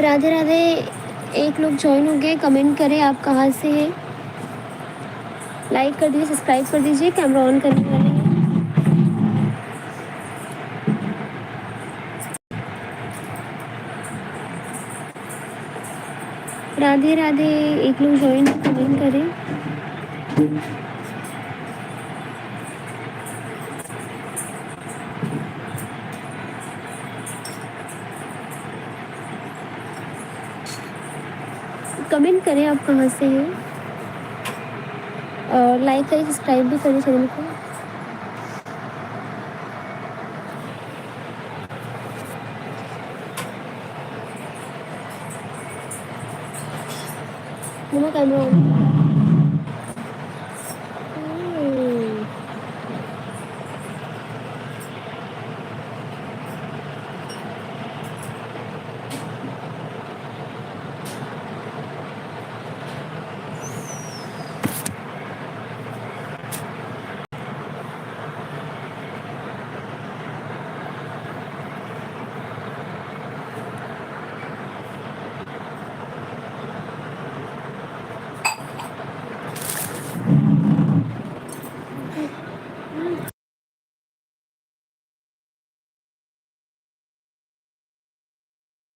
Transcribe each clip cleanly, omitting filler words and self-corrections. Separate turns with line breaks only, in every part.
राधे राधे। एक लोग ज्वाइन हो गए, कमेंट करें आप कहाँ से हैं। लाइक कर दीजिए, सब्सक्राइब कर दीजिए। कैमरा ऑन करने वाले हैं। राधे राधे। एक लोग ज्वाइन, कमेंट करें। कमेंट करें आप कहाँ से हैं, और लाइक करें, सब्सक्राइब भी करें चैनल को। मम्मा कैमरा ऑन।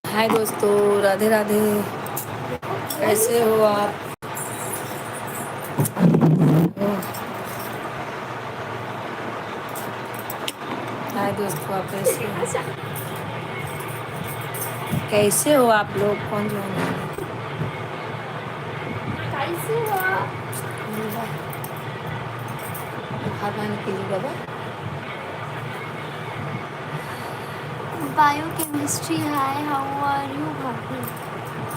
हाय दोस्तों, राधे राधे। कैसे हो आप? हाय दोस्तों, आप कैसे हो? कैसे हो आप लोग? कौन जो है?
कैसे हो आप?
खाना नहीं पीली बाबा।
Biochemistry, hi, how are you भाभी?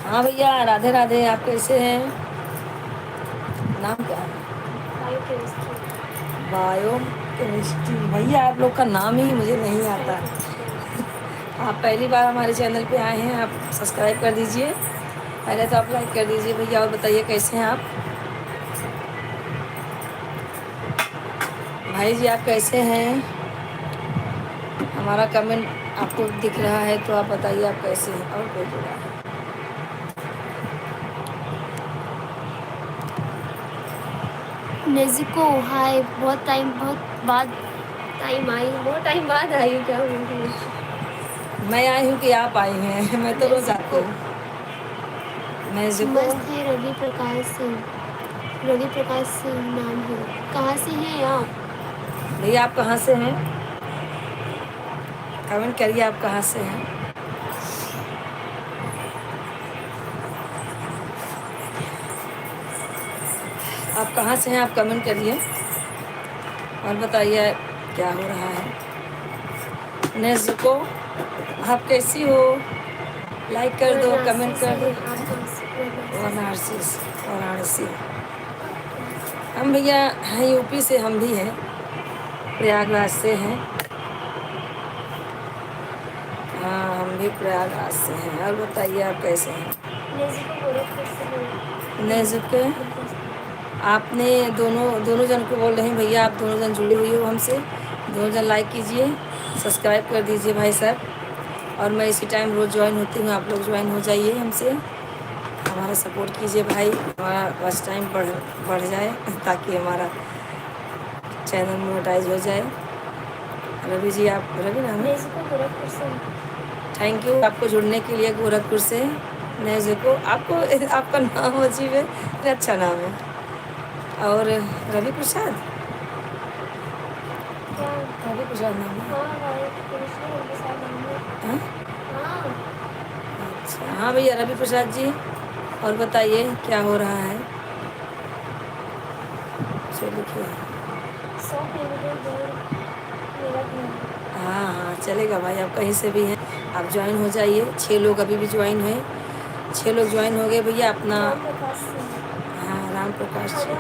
हाँ भैया, राधे राधे। आप कैसे हैं? नाम क्या है?
बायोकेमिस्ट्री।
Bio chemistry. भैया आप लोग का नाम ही मुझे नहीं आता। आप पहली बार हमारे चैनल पे आए हैं, आप सब्सक्राइब कर दीजिए। पहले तो आप लाइक कर दीजिए भैया, और बताइए कैसे हैं आप? भाई जी आप कैसे हैं? हमारा कमेंट आपको दिख रहा है तो आप बताइए आप कैसे हैं। और कोई जुड़ा है?
नेज़ुको, हाय, बहुत टाइम बाद बहुत टाइम बाद आई हूँ। क्या बोल रही है?
मैं आई हूँ कि आप आई हैं? मैं तो रोज आती
नेज़ुको
हूँ। नेज़ुको
मस्त है। रवि प्रकाश सिंह, रवि प्रकाश सिंह नाम है। कहाँ से हैं आप?
भैया आप कहाँ से हैं? कमेंट करिए आप कहाँ से हैं। आप कहाँ से हैं? आप कमेंट करिए और बताइए क्या हो रहा है। नेज़ुको आप कैसी हो? लाइक कर दो,
वाराणसी
कमेंट
से
कर दो।
हैं आप? कहाँ से? वाराणसी
वाराणसी। हम भैया हैं यूपी से, हम भी हैं, प्रयागराज से हैं। हाँ हम भी प्रयागराज से हैं। और बताइए आप कैसे हैं?
नेज़ुको गोरखपुर से हैं।
नेज़ुको आपने दोनों जन को बोल रहे हैं भैया, आप दोनों जन जुड़े हुए हो हमसे। दोनों जन लाइक कीजिए, सब्सक्राइब कर दीजिए भाई साहब। और मैं इसी टाइम रोज़ ज्वाइन होती हूँ, आप लोग ज्वाइन हो जाइए हमसे। हमारा सपोर्ट कीजिए भाई, हमारा वॉच टाइम बढ़ जाए ताकि हमारा चैनल मोनेटाइज हो जाए। रवि जी, आप रवि नाम है?
गोरखपुर से।
थैंक यू आपको जुड़ने के लिए गोरखपुर से। नेज़ुको आपको आपका नाम अजीब है, अच्छा नाम है। और रवि प्रसाद, रवि प्रसाद नाम है। हाँ? अच्छा हाँ भैया, रवि प्रसाद जी। और बताइए क्या हो रहा है? चलिए हाँ हाँ चलेगा भाई, आप कहीं से भी हैं आप ज्वाइन हो जाइए। 6 लोग अभी भी ज्वाइन हैं, 6 लोग ज्वाइन हो गए भैया अपना। हाँ राम प्रकाश जी।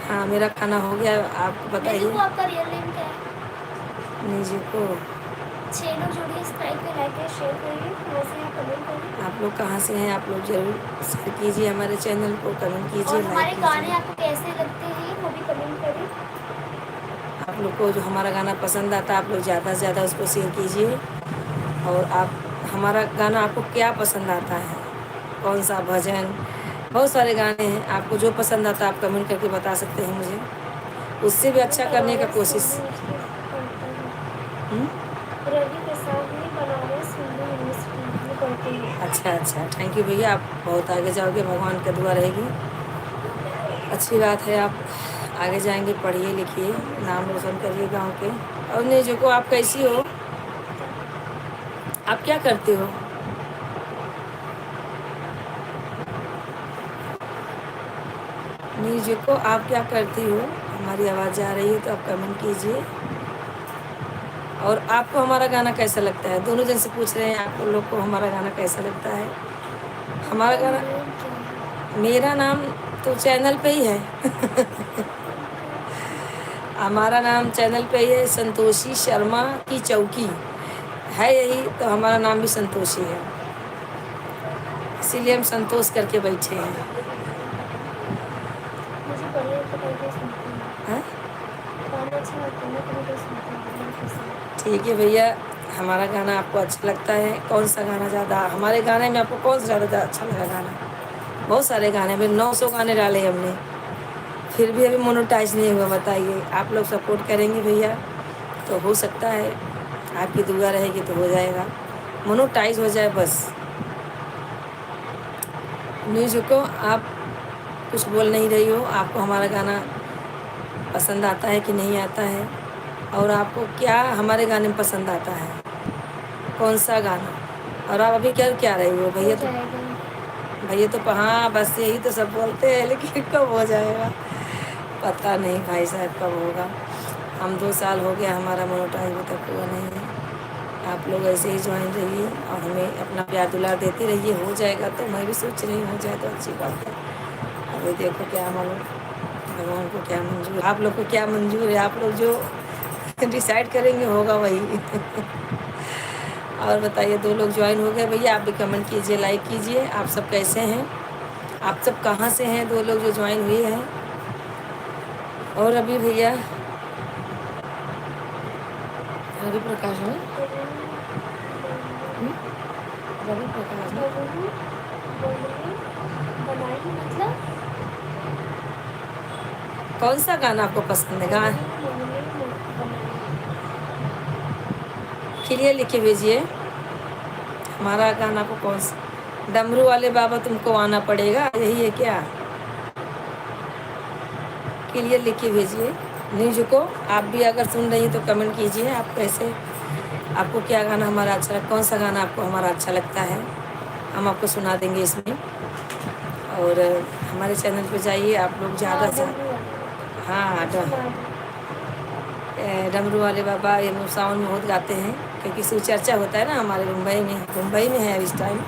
हाँ मेरा खाना हो गया, आप बताइए।
आपका रियल नेम क्या है?
नेज़ुको
6 लोग जोड़िए, सब्सक्राइब पे, लाइक करिए, शेयर करिए, वैसे आप कमेंट करिए।
आप लोग कहाँ से हैं? आप लोग जरूर शेयर कीजिए हमारे चैनल को, कमेंट कीजिए,
और
लाइक
हमारे गाने
कीजिए।
आपको कैसे लगते हैं वो भी कमेंट करें।
आप लोग को जो हमारा गाना पसंद आता है आप लोग ज़्यादा से ज़्यादा उसको शेयर कीजिए। और आप हमारा गाना आपको क्या पसंद आता है, कौन सा भजन, बहुत सारे गाने हैं, आपको जो पसंद आता है आप कमेंट करके बता सकते हैं मुझे, उससे भी अच्छा करने का कोशिश।
रवि प्रसाद में बनारस हिंदू यूनिवर्सिटी में पढ़ते हैं।
अच्छा अच्छा, थैंक यू भैया, आप बहुत आगे जाओगे, भगवान का दुआ रहेगी, अच्छी बात है, आप आगे जाएंगे, पढ़िए लिखिए, नाम रोशन करिए गांव के। और नहीं को आप कैसी हो, आप क्या करते हो? नीजू को आप क्या करती हो, हमारी आवाज़ जा रही है तो आप कमेंट कीजिए। और आपको हमारा गाना कैसा लगता है, दोनों जन से पूछ रहे हैं, आप लोग को हमारा गाना कैसा लगता है? हमारा गाना, मेरा नाम तो चैनल पे ही है हमारा नाम चैनल पे ही है, संतोषी शर्मा की चौकी है यही, तो हमारा नाम भी संतोषी है, इसीलिए हम संतोष करके बैठे हैं। ठीक है भैया, हमारा गाना आपको अच्छा लगता है, कौन सा गाना ज़्यादा, हमारे गाने में आपको कौन सा ज़्यादा अच्छा लगा गाना? बहुत सारे गाने में 900 गाने डाले हमने, फिर भी अभी मोनेटाइज नहीं हुआ, बताइए, आप लोग सपोर्ट करेंगे भैया तो हो सकता है, आपकी दुआ रहेगी तो हो जाएगा, मोनेटाइज हो जाए बस। न्यूज़ को आप कुछ बोल नहीं रही हो, आपको हमारा गाना पसंद आता है कि नहीं आता है, और आपको क्या हमारे गाने में पसंद आता है, कौन सा गाना, और आप अभी क्या क्या रही हो भैया? तो हाँ बस यही तो सब बोलते हैं, लेकिन कब हो जाएगा पता नहीं भाई साहब, कब होगा। हम 2 साल हो गया, हमारा मोनेटाइज अभी तक हुआ नहीं है। आप लोग ऐसे ही ज्वाइन रहिए और हमें अपना प्यार दुलार देते रहिए, हो जाएगा तो मैं भी सोच रही हूँ, हो जाए तो अच्छी बात है। अभी देखो क्या मालूम भगवान को क्या मंजूर है, आप लोग को क्या मंजूर है, आप लोग जो डिसाइड करेंगे होगा वही और बताइए, 2 लोग ज्वाइन हो गए भैया, आप भी कमेंट कीजिए, लाइक कीजिए, आप सब कैसे हैं, आप सब कहाँ से हैं, 2 लोग जो ज्वाइन हुए हैं। और अभी भैया रवि प्रकाश है, रवि प्रकाश मतलब कौन सा गाना आपको पसंद है? गाना क्लियर लिख के भेजिए, हमारा गाना को कौन सा, डमरू वाले बाबा तुमको आना पड़ेगा, यही है क्या? क्लियर लिख के भेजिए न्यूज को, आप भी अगर सुन रही हैं तो कमेंट कीजिए, आप कैसे, आपको क्या गाना हमारा अच्छा लगता, कौन सा गाना आपको हमारा अच्छा लगता है, हम आपको सुना देंगे इसमें। और हमारे चैनल पे जाइए आप लोग ज़्यादा से, हाँ डमरू वाले बाबा ये सावन में बहुत गाते हैं, क्योंकि शिव चर्चा होता है ना हमारे मुंबई में है इस टाइम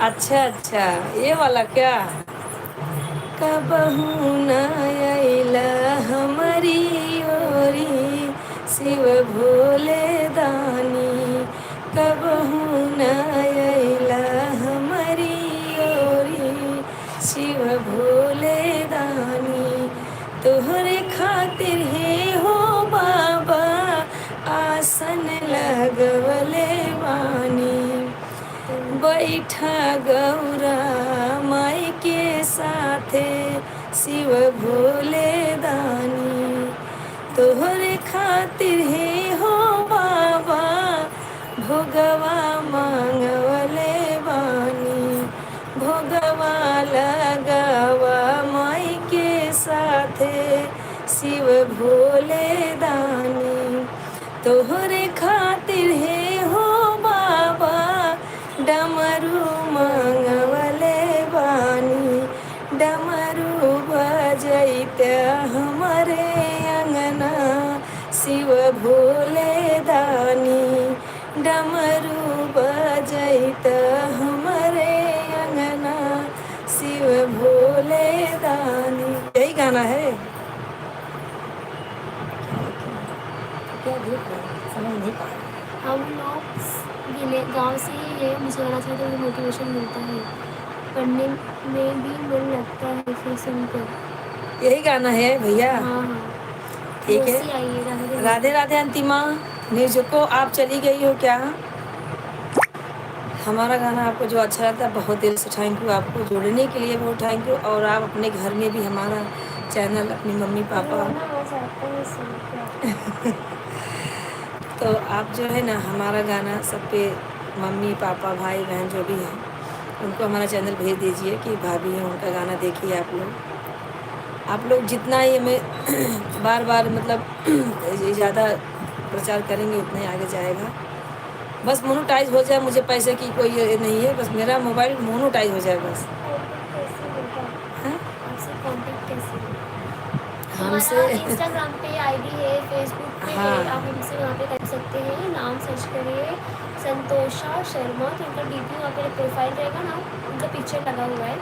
अच्छा अच्छा, ये वाला क्या? कबहू न अइला हमारी ओरी शिव भोले दानी, कबहू न अइला हमारी ओरी शिव भोले दानी, तोहरे खातिर हे हो बाबा आसन लगवले बानी, बैठा गौरा माई के साथे शिव भोले दानी, तोहरे खातिर हे हो बाबा भोगवा मांगवले बानी, भोगवा लगावा माई के साथे शिव भोले दानी, तोहरे खातिर हे हो बाबा डमरू मांगवले बानी, डमरू बजैत हमारे अंगना शिव भोले दानी, डमरू बजैत हमारे अंगना शिव भोले दानी। यही गाना है क्या, देख रहे समझ नहीं पा रहे,
हम लोग गांव से ही है, मुझे गाना चाहिए तो मोटिवेशन मिलता है, पढ़ने में भी मन लगता है फिर सुनकर।
यही गाना है भैया?
हाँ हाँ,
ठीक है।
दोस्ती आई है, राधे
राधे राधे अंतिमा। न्यूज को आप चली गई हो क्या? हमारा गाना आपको जो अच्छा लगता है, बहुत दिल से थैंक यू। आपको जुड़ने के लिए बहुत थैंक यू। और आप अपने घर में भी हमारा चैनल अपनी मम्मी पापा
रोना आ जाता है सुन के।
तो आप जो है ना हमारा गाना सब पे मम्मी पापा भाई बहन जो भी हैं उनको हमारा चैनल भेज दीजिए कि भाभी हैं उनका गाना देखिए। आप लोग जितना ही हमें बार बार मतलब ज़्यादा प्रचार करेंगे उतना ही आगे जाएगा। बस मोनोटाइज हो जाए, मुझे पैसे की कोई ये नहीं है, बस मेरा मोबाइल मोनोटाइज हो जाए बस।
कैसे होगा?
हाँ?
आपसे कांटेक्ट कैसे होगा?
हमसे
हमारा इंस्टाग्राम पे आईडी है, फेसबुक पे है,
हाँ
आप हमसे वहाँ पे कर सकते हैं। नाम सर्च करिए संतोषा शर्मा, तो उनका डीपी वहाँ पे प्रोफाइल रहेगा ना, उनका पिक्चर लगा हुआ है,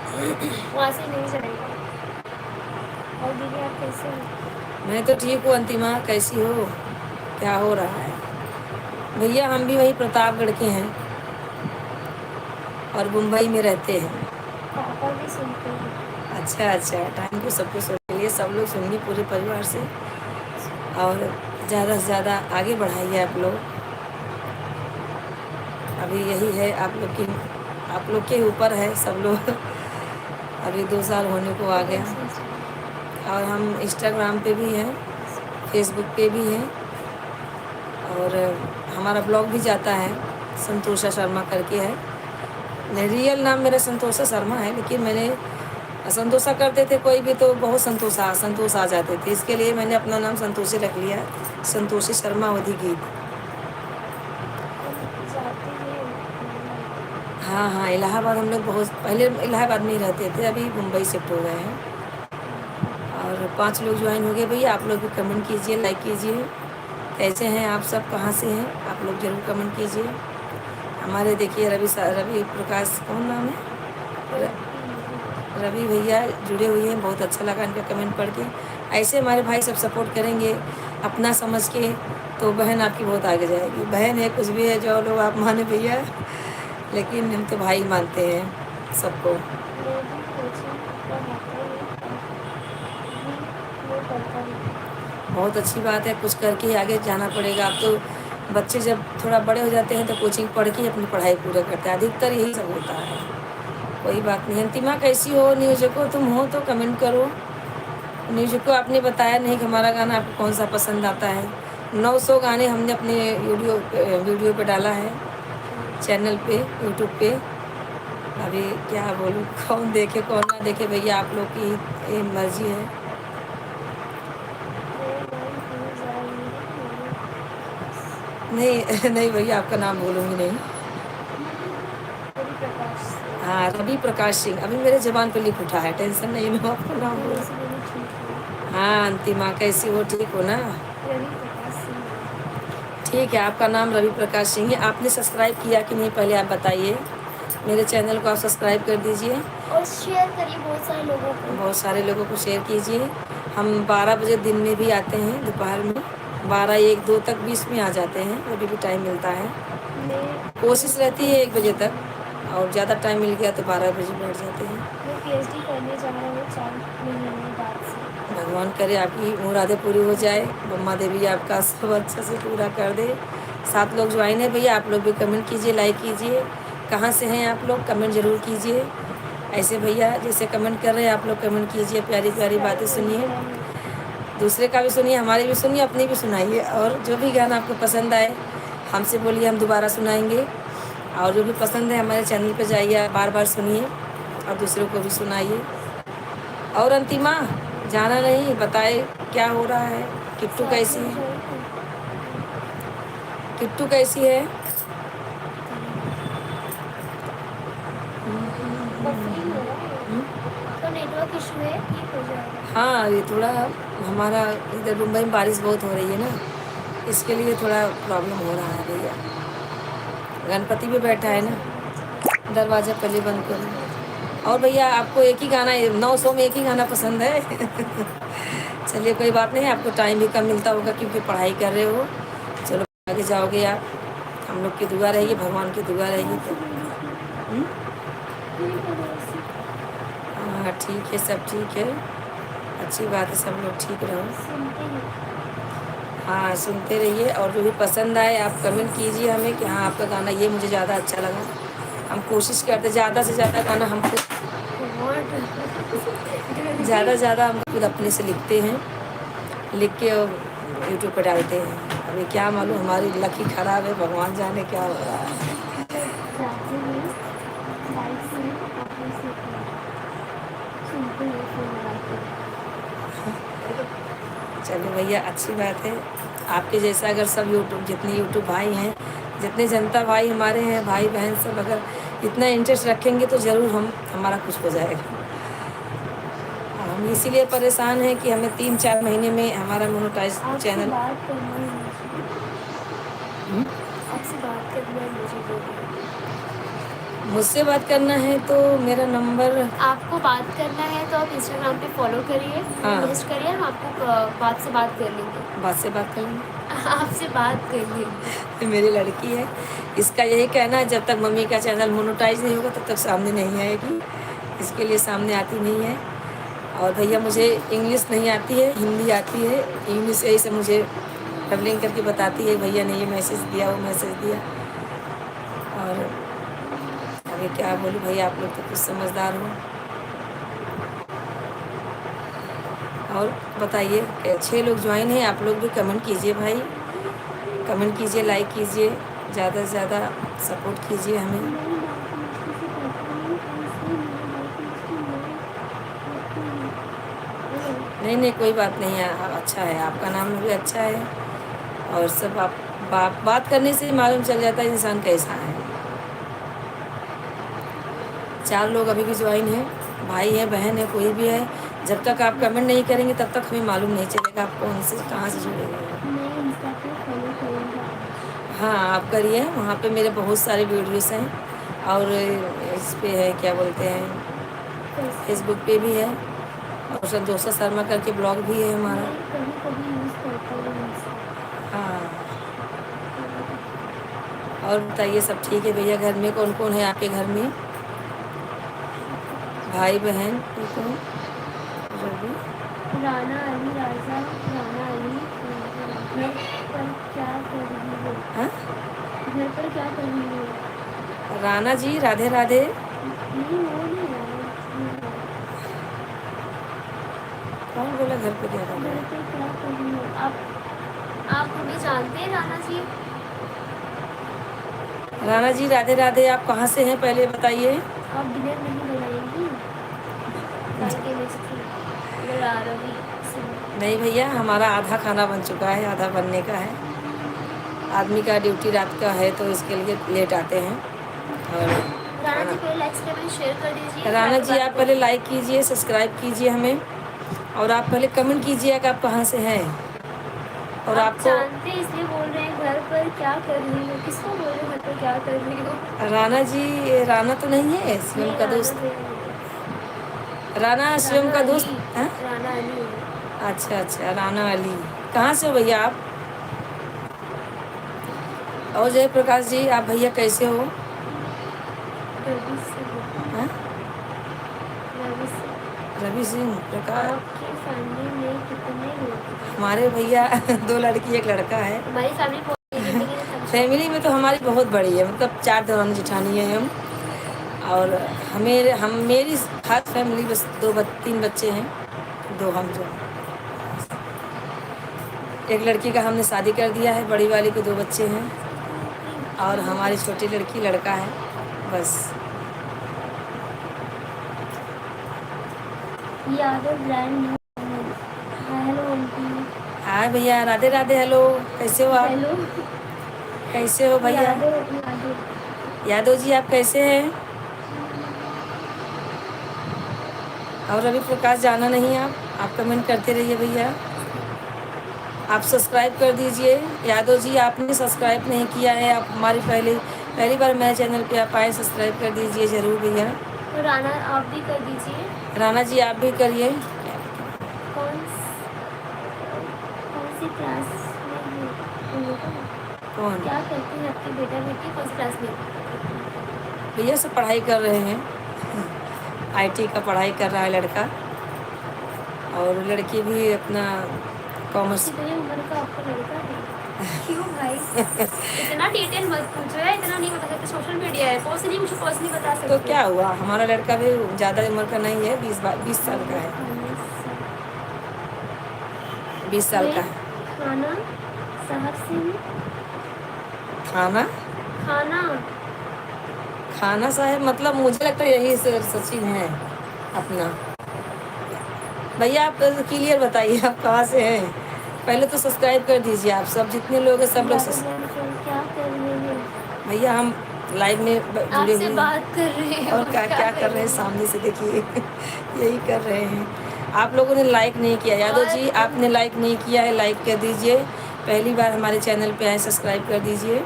वहाँ से नहीं जाएगा। और दीदी आप कैसे हो?
मैं तो ठीक हूँ। अंतिमा कैसी हो? क्या हो रहा है? भैया हम भी वही प्रतापगढ़ के हैं और मुंबई में रहते हैं।
पापा भी सुनते हैं।
अच्छा अच्छा, थैंक यू सबको सुनने के लिए। सब लोग सुनिए पूरे परिवार से और ज़्यादा से ज़्यादा आगे बढ़ाइए आप लोग। अभी यही है आप लोग के ऊपर है सब लोग। अभी 2 साल होने को आ गया और हम इंस्टाग्राम पे भी हैं, फेसबुक पे भी हैं और हमारा ब्लॉग भी जाता है, संतोषा शर्मा करके है। नहीं, रियल नाम मेरा संतोषा शर्मा है, लेकिन मैंने संतोषा करते थे कोई भी तो बहुत संतोष आ जाते थे, इसके लिए मैंने अपना नाम संतोषी रख लिया, संतोषी शर्मा अवधि गीत। हाँ हाँ, इलाहाबाद हम लोग बहुत पहले इलाहाबाद में ही रहते थे, अभी मुंबई शिफ्ट हो गए हैं। और 5 लोग ज्वाइन हो गए भैया। आप लोग भी कमेंट कीजिए, लाइक कीजिए। कैसे हैं आप सब, कहाँ से हैं आप लोग, ज़रूर कमेंट कीजिए। हमारे देखिए रवि प्रकाश कौन नाम है, रवि भैया जुड़े हुए हैं। बहुत अच्छा लगा इनका कमेंट पढ़ के। ऐसे हमारे भाई सब सपोर्ट करेंगे अपना समझ के तो बहन आपकी बहुत आगे जाएगी। बहन है कुछ भी है, जो लोग आप माने भैया, लेकिन हम तो भाई मानते हैं सबको। बहुत अच्छी बात है, कुछ करके ही आगे जाना पड़ेगा। अब तो बच्चे जब थोड़ा बड़े हो जाते हैं तो कोचिंग पढ़ के अपनी पढ़ाई पूरा करते हैं, अधिकतर यही सब होता है। कोई बात नहीं। अंतिमा कैसी हो? न्यूज को तुम हो तो कमेंट करो। न्यूज को आपने बताया नहीं कि हमारा गाना आपको कौन सा पसंद आता है। 900 गाने हमने अपने वीडियो पे डाला है चैनल पे, यूट्यूब पे। अभी क्या बोलूँ, कौन देखे कौन ना देखे भैया, आप लोग की ये मर्जी है। नहीं नहीं भैया, आपका नाम बोलूँगी नहीं। हाँ, रवि प्रकाश सिंह अभी मेरे ज़बान पे लिख उठा है, टेंशन नहीं, मैं आपका नाम बोला। हाँ अंतिमा कैसी हो, ठीक हो ना? ठीक है, आपका नाम रवि प्रकाश सिंह है। आपने सब्सक्राइब किया कि नहीं पहले आप बताइए। मेरे चैनल को आप सब्सक्राइब कर दीजिए
और शेयर करिए बहुत सारे लोगों को
शेयर कीजिए। हम 12 बजे दिन में भी आते हैं, दोपहर में 12, 1, 2 तक बीच में आ जाते हैं, अभी भी टाइम मिलता है। कोशिश रहती है 1 बजे तक, और ज़्यादा टाइम मिल गया तो 12 बजे बैठ जाते हैं।
मैं पीएचडी करने जा रहा हूँ 4 महीने बाद से।
भगवान करे आपकी मुरादें पूरी हो जाए, ब्रह्मा देवी आपका सब अच्छा से पूरा कर दे। 7 लोग ज्वाइन है भैया, आप लोग भी कमेंट कीजिए, लाइक कीजिए। कहाँ से हैं आप लोग, कमेंट ज़रूर कीजिए। ऐसे भैया जैसे कमेंट कर रहे हैं आप लोग कमेंट कीजिए, प्यारी प्यारी बातें सुनिए, दूसरे का भी सुनिए, हमारी भी सुनिए, अपनी भी सुनाइए। और जो भी गाना आपको पसंद आए हमसे बोलिए, हम दोबारा सुनाएंगे। और जो भी पसंद है हमारे चैनल पे जाइए, बार बार सुनिए और दूसरों को भी सुनाइए। और अंतिमा जाना नहीं, बताए क्या हो रहा है? किट्टू कैसी है? किट्टू कैसी है?
तो नेटवर्क इशू है, ठीक हो जाएगा।
हाँ, ये थोड़ा हमारा इधर मुंबई में बारिश बहुत हो रही है ना, इसके लिए थोड़ा प्रॉब्लम हो रहा है भैया। गणपति भी बैठा है ना, दरवाज़ा पहले बंद करो। और भैया आपको एक ही गाना, 900 में एक ही गाना पसंद है? चलिए कोई बात नहीं, आपको टाइम भी कम मिलता होगा क्योंकि पढ़ाई कर रहे हो। चलो आगे जाओगे आप, हम लोग की दुआ रहेगी, भगवान की दुआ रहेगी तो। हाँ ठीक है, सब ठीक है, अच्छी बात है, सब लोग ठीक रहो। हाँ, सुनते रहिए और जो भी पसंद आए आप कमेंट कीजिए हमें कि हाँ आपका गाना ये मुझे ज़्यादा अच्छा लगा। हम कोशिश करते ज़्यादा से ज़्यादा गाना हमको ज़्यादा से ज़्यादा हम खुद अपने से लिखते हैं, लिख के और यूट्यूब पर डालते हैं। अभी क्या मालूम हमारी लक ही ख़राब है, भगवान जाने क्या हो रहा है।
जाते हुए बाइक से अपने से सुनते हुए फोन लगाते हैं।
चलो भैया अच्छी बात है। आपके जैसा अगर सब यूट्यूब जितने यूट्यूब भाई हैं, जितने जनता भाई हमारे हैं, भाई बहन सब अगर इतना इंटरेस्ट रखेंगे तो ज़रूर हम हमारा कुछ हो जाएगा। हम इसीलिए परेशान हैं कि हमें 3-4 महीने में हमारा मोनेटाइज
आपसे
चैनल।
बात करना है मुझे,
हम्म?
आपसे बात करना है मुझे बोलिए।
मुझसे बात करना है तो मेरा नंबर।
आपको बात करना है तो आप इंस्टाग्राम पे फॉलो करिए,
हाँ,
मैसेज करिए, हम आपको बात से बात कर लेंगे।
बात से बात कर लेंगे।
आपसे बात कर लेंगे।
ये मेरी लड़की है, इसका यही कहना है जब तक मम्मी का चैनल मोनेटाइज नहीं होगा तब तक सामने नहीं आएगी, इसके लिए सामने आती नहीं है। और भैया मुझे इंग्लिश नहीं आती है, हिंदी आती है। इंग्लिश यही से मुझे ट्रेवलिंग करके बताती है भैया ने ये मैसेज दिया वो मैसेज दिया। और अभी क्या बोलूँ भैया, आप लोग तो कुछ समझदार हो। और बताइए 6 लोग ज्वाइन हैं, आप लोग भी कमेंट कीजिए भाई, कमेंट कीजिए, लाइक कीजिए, ज़्यादा से ज़्यादा सपोर्ट कीजिए हमें। नहीं नहीं कोई बात नहीं है, अच्छा है, आपका नाम भी अच्छा है। और सब आप बात करने से ही मालूम चल जाता है इंसान कैसा है। 4 लोग अभी भी ज्वाइन हैं, भाई है बहन है कोई भी है। जब तक आप कमेंट नहीं करेंगे तब तक हमें मालूम नहीं चलेगा आप कौन से कहाँ से जुड़े हुए हैं। हाँ आप करिए, वहाँ पे मेरे बहुत सारे वीडियोस हैं। और इस पे है क्या बोलते हैं, फेसबुक पे भी है। और संतोषा शर्मा करके ब्लॉग भी है हमारा। हाँ और बताइए सब ठीक है भैया, घर में कौन कौन है आपके घर में, भाई बहन कौन? रवि,
राना अली राजा, राना अली। घर पर क्या कर रही हो?
हाँ
घर पर क्या कर रही हो?
राना जी राधे राधे।
नहीं वो नहीं है।
कौन बोला घर पे क्या कर रहे
घर
हैं?
पे क्या कर रही हो? आप हमें जानते हैं राना जी?
राना जी राधे राधे, आप कहाँ से हैं पहले बताइए।
आप डिनर नहीं बनाएंगी? खाएंगे मिस्टी रवि सिंह।
नहीं भैया, हमारा आधा खाना बन चुका है, आधा बनने का है। आदमी का ड्यूटी रात का है तो इसके लिए लेट आते हैं। और
राना जी पहले लाइक कमेंट शेयर कर दीजिए।
राना जी आप पहले लाइक कीजिए, सब्सक्राइब कीजिए हमें, और आप पहले कमेंट कीजिए कि आप कहाँ से हैं। और
आप
आपको
जानते हैं इसलिए बोल रहे हैं घर पर क्या कर रही हो? किसको बोल रहे हो घर पर क्या कर रही हो?
राना जी, राना तो नहीं है शिवम का दोस्त? राना शिवम का दोस्त है?
राना अली है।
अच्छा अच्छा, राना अली। कहाँ से हो भैया आप? और जयप्रकाश जी आप भैया कैसे हो?
रवि सिंह।
हाँ?
रवि सिंह।
रवि सिंह प्रकाश।
आपकी फैमिली में कितने लोग हैं?
हमारे भैया 2 लड़की 1 लड़का है।
हमारी फैमिली बहुत बड़ी है।
फैमिली में तो हमारी बहुत बड़ी है, मतलब 4 दरानी जेठानी है हम। और मेरी खास फैमिली बस 3 बच्चे हैं, 2 हम जो। एक लड़की का हमने शादी कर दिया है, बड़ी वाली को 2 बच्चे हैं, और हमारी छोटी लड़की लड़का है बस।
Yadav brand new. Hello aunty.
हाँ भैया राधे राधे। हेलो कैसे हो आप?
हेलो
कैसे हो भैया?
यादव।
यादव जी आप कैसे हैं? और रवि प्रकाश जाना नहीं आप कमेंट करते रहिए भैया। आप सब्सक्राइब कर दीजिए। यादव जी आपने सब्सक्राइब नहीं किया है, आप हमारी पहली बार मेरे चैनल पे आप आए, सब्सक्राइब कर दीजिए ज़रूर भैया।
तो राना आप भी कर दीजिए।
राना जी आप भी करिए।
कौन सी क्लास में है?
कौन?
क्या करते हैं आपके बेटा बेटी? कौन सी क्लास में?
भैया सब पढ़ाई कर रहे हैं, आईटी का पढ़ाई कर रहा है लड़का, और लड़की भी अपना कॉमर्स।
कितनी उम्र का आपका लड़का है? क्यों भाई इतना डिटेल मत पूछो यार, इतना नहीं बता सकते, सोशल मीडिया है, पर्सनली मुझे पर्सनली बता
तो
सकते
क्या
हो।
हुआ, हमारा लड़का भी ज़्यादा उम्र का नहीं है, 20 साल का है, 20 साल का
मैं
है।
खाना शहर से हूँ।
खाना
खाना
खाना साहब मतलब मुझे लगता है यही सचिन है अपना। भैया आप क्लियर बताइए आप कहाँ से हैं, पहले तो सब्सक्राइब कर दीजिए, आप सब जितने लोग हैं सब लोग
यादव लड़के क्या कर रहे हैं?
भैया हम लाइव में जुड़े
आपसे
हुए हैं।
बात कर रहे हैं
और
और
क्या
क्या
क्या कर रहे हैं
करेंगे?
सामने से देखिए यही कर रहे हैं। आप लोगों ने लाइक नहीं किया, यादव जी
और
आपने लाइक नहीं किया है, लाइक कर दीजिए। पहली बार हमारे चैनल पे आए, सब्सक्राइब कर दीजिए,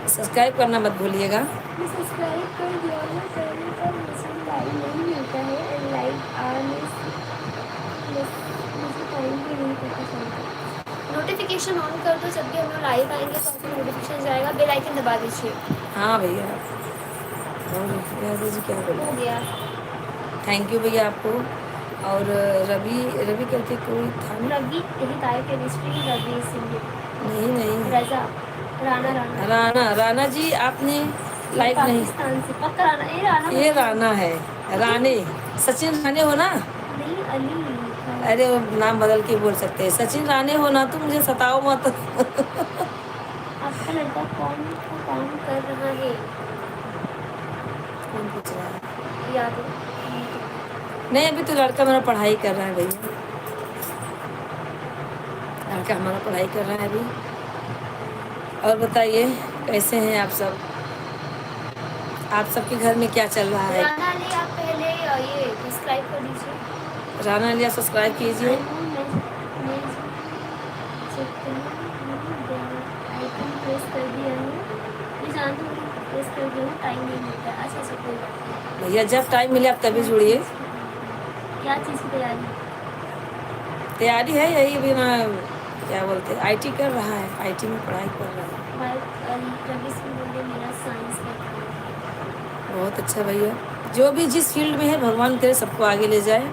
सब्सक्राइब करना मत भूलिएगा।
मैं सब्सक्राइब कर दिया है पहले, पर मुझे टाइम नहीं मिलता है, एंड लाइक आने से मुझे टाइम भी नहीं पता चलता। नोटिफिकेशन ऑन कर दो, जब भी हम लोग लाइव आएंगे तो आपको नोटिफिकेशन जाएगा, बेल आइकन दबा दीजिए।
हाँ भैया, और यादव जी क्या बोल
हो
रहे
गया।
हैं, थैंक यू भैया आपको। और रवि रवि करके कोई था ना?
रवि यही गाय केमिस्ट्री, रवि सिंह,
नहीं नहीं,
रजा, राणा राणा।
राणा राणा जी आपने
ये
लाइक नहीं,
पाकिस्तान से पक्का राणा, ये राणा
ये
नहीं है।
राणा है, राणे, सचिन राणे हो ना?
नहीं, अली लिखा है।
अरे वो नाम बदल के बोल सकते हैं, सचिन राणे हो ना, तो मुझे सताओ मत
आपका लड़का कौन सा काम कर रहा है?
कौन पूछ रहा है?
याद है?
नहीं अभी तो लड़का मेरा पढ़ाई कर रहा है भैया, लड़का हमारा पढ़ाई कर रहा है अभी। और बताइए कैसे हैं आप सब, आप सबके घर में क्या चल रहा है?
राणा अली, आप पहले ये सब्सक्राइब कर दीजिए।
राणा लिया सब्सक्राइब कीजिए।
मैं चेक आइकन प्रेस कर दिया है, मैं जानती हूँ प्रेस कर दिया हूँ, टाइम नहीं मिलता है। अच्छा अच्छा, कोई बात नहीं।
भैया जब टाइम मिले आप तभी जुड़िए।
क्या चीज़ की तैयारी?
तैयारी है यही अभी ना, क्या बोलते हैं, आईटी कर रहा है, आईटी में पढ़ाई कर रहा है।
रवि सिंह बोले मेरा साइंस का था।
बहुत अच्छा भैया, जो भी जिस फील्ड में है भगवान करे सबको आगे ले जाए,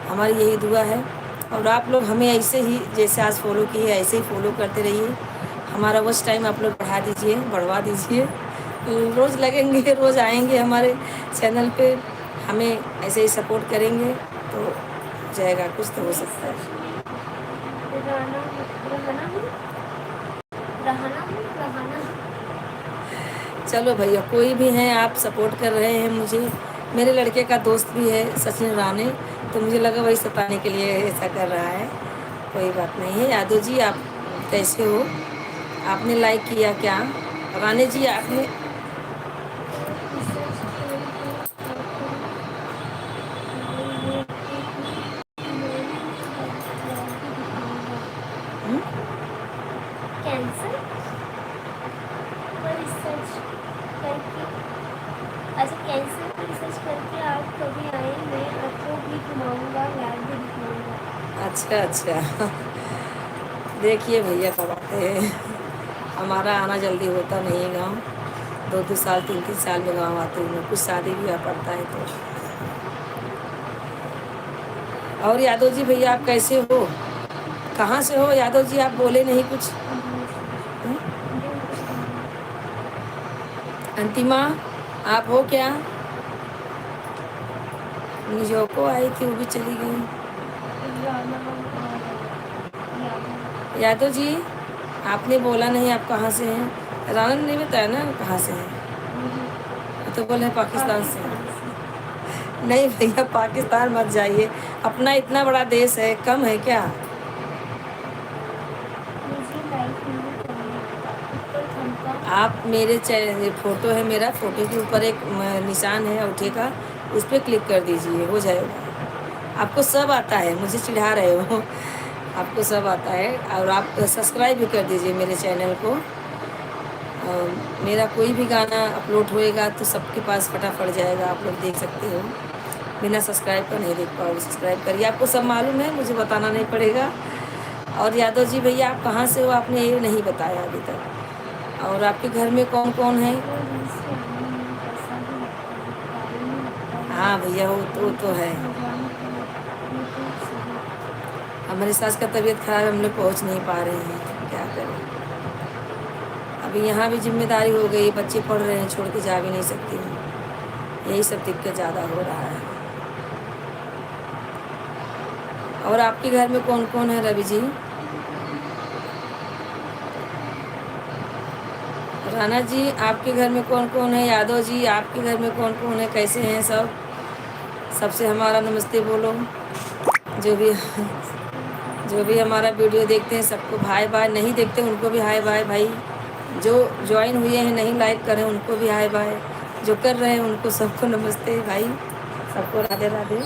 हमारी यही दुआ है। और आप लोग हमें ऐसे ही जैसे आज फॉलो किए ऐसे ही फॉलो करते रहिए, हमारा वॉच टाइम आप लोग बढ़ा दीजिए, बढ़वा दीजिए, रोज़ लगेंगे, रोज़ आएंगे हमारे चैनल पे, हमें ऐसे ही सपोर्ट करेंगे तो जाएगा, कुछ तो हो
मैं
सकता है।
सच में राणा रहना हूँ, रहना हूँ, रहना।
चलो भैया कोई भी हैं आप सपोर्ट कर रहे हैं मुझे, मेरे लड़के का दोस्त भी है सचिन राणे, तो मुझे लगा वही सताने के लिए ऐसा कर रहा है, कोई बात नहीं है। यादव जी आप कैसे हो, आपने लाइक किया क्या? राणे जी आपने,
कैंसर पर रिसर्च करके, अच्छा कैंसर पर रिसर्च करके आप कभी आए, मैं आपको भी घुमाऊंगा, याद भी दिखाऊंगा।
अच्छा अच्छा देखिए भैया कब आते हैं, हमारा आना जल्दी होता नहीं है गाँव, 2-2 साल 3-3 साल में गाँव आते हैं, कुछ शादी भी आ पड़ता है तो। और यादव जी भैया आप कैसे हो, कहाँ से हो यादव जी, आप बोले नहीं कुछ? अंतिमा आप हो क्या? निजोको आई थी वो भी चली गई। यादव जी आपने बोला नहीं आप कहाँ से हैं, राणा ने नहीं बताया ना कहाँ से हैं, तो बोले पाकिस्तान से। नहीं भैया पाकिस्तान मत जाइए, अपना इतना बड़ा देश है, कम है क्या? आप मेरे चैनल फ़ोटो है मेरा, फ़ोटो के ऊपर एक निशान है अंगूठे का, उस पर क्लिक कर दीजिए, हो जाएगा। आपको सब आता है, मुझे चिढ़ा रहे हो आपको सब आता है। और आप सब्सक्राइब भी कर दीजिए मेरे चैनल को, और मेरा कोई भी गाना अपलोड होएगा तो सबके पास फटाफट जाएगा, आप लोग देख सकते हो, बिना सब्सक्राइब का नहीं देख पाओगे। सब्सक्राइब करिए, आपको सब मालूम है, मुझे बताना नहीं पड़ेगा। और यादव जी भैया आप कहाँ से हो, आपने ये नहीं बताया अभी तक। और आपके घर में कौन कौन है? हाँ भैया वो तो है। हमारी सास का तबीयत खराब है, हम लोग पहुँच नहीं पा रहे हैं, क्या करें। अभी यहाँ भी जिम्मेदारी हो गई, बच्चे पढ़ रहे हैं, छोड़ के जा भी नहीं सकती हूँ। यही सब दिक्कत ज़्यादा हो रहा है। और आपके घर में कौन कौन है रवि जी? राणा जी आपके घर में कौन कौन है? यादव जी आपके घर में कौन कौन है? कैसे हैं सब? सबसे हमारा नमस्ते बोलो। जो भी जो भी हमारा वीडियो देखते हैं सबको हाय बाय, नहीं देखते उनको भी हाय बाय भाई। जो ज्वाइन हुए हैं नहीं लाइक करें उनको भी हाय बाय, जो कर रहे हैं उनको सबको नमस्ते भाई, सबको राधे राधे।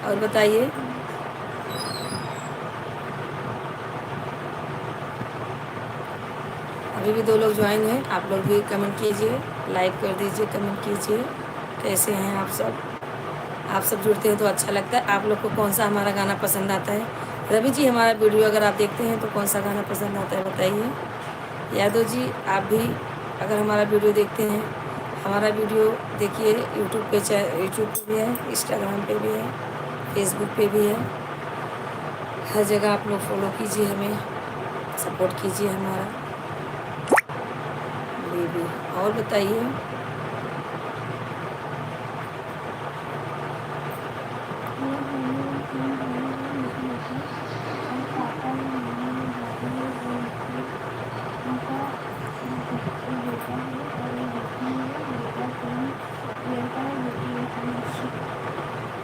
और बताइए, अभी भी 2 लोग ज्वाइन हैं, आप लोग भी कमेंट कीजिए, लाइक कर दीजिए, कमेंट कीजिए। कैसे हैं आप सब? आप सब जुड़ते हैं तो अच्छा लगता है। आप लोग को कौन सा हमारा गाना पसंद आता है? रवि जी हमारा वीडियो अगर आप देखते हैं तो कौन सा गाना पसंद आता है बताइए। यादव जी आप भी अगर हमारा वीडियो देखते हैं, हमारा वीडियो देखिए, यूट्यूब पे भी है, इंस्टाग्राम पे भी है, फेसबुक पे भी है, हर जगह आप लोग फॉलो कीजिए, हमें सपोर्ट कीजिए हमारा बेबी। और बताइए,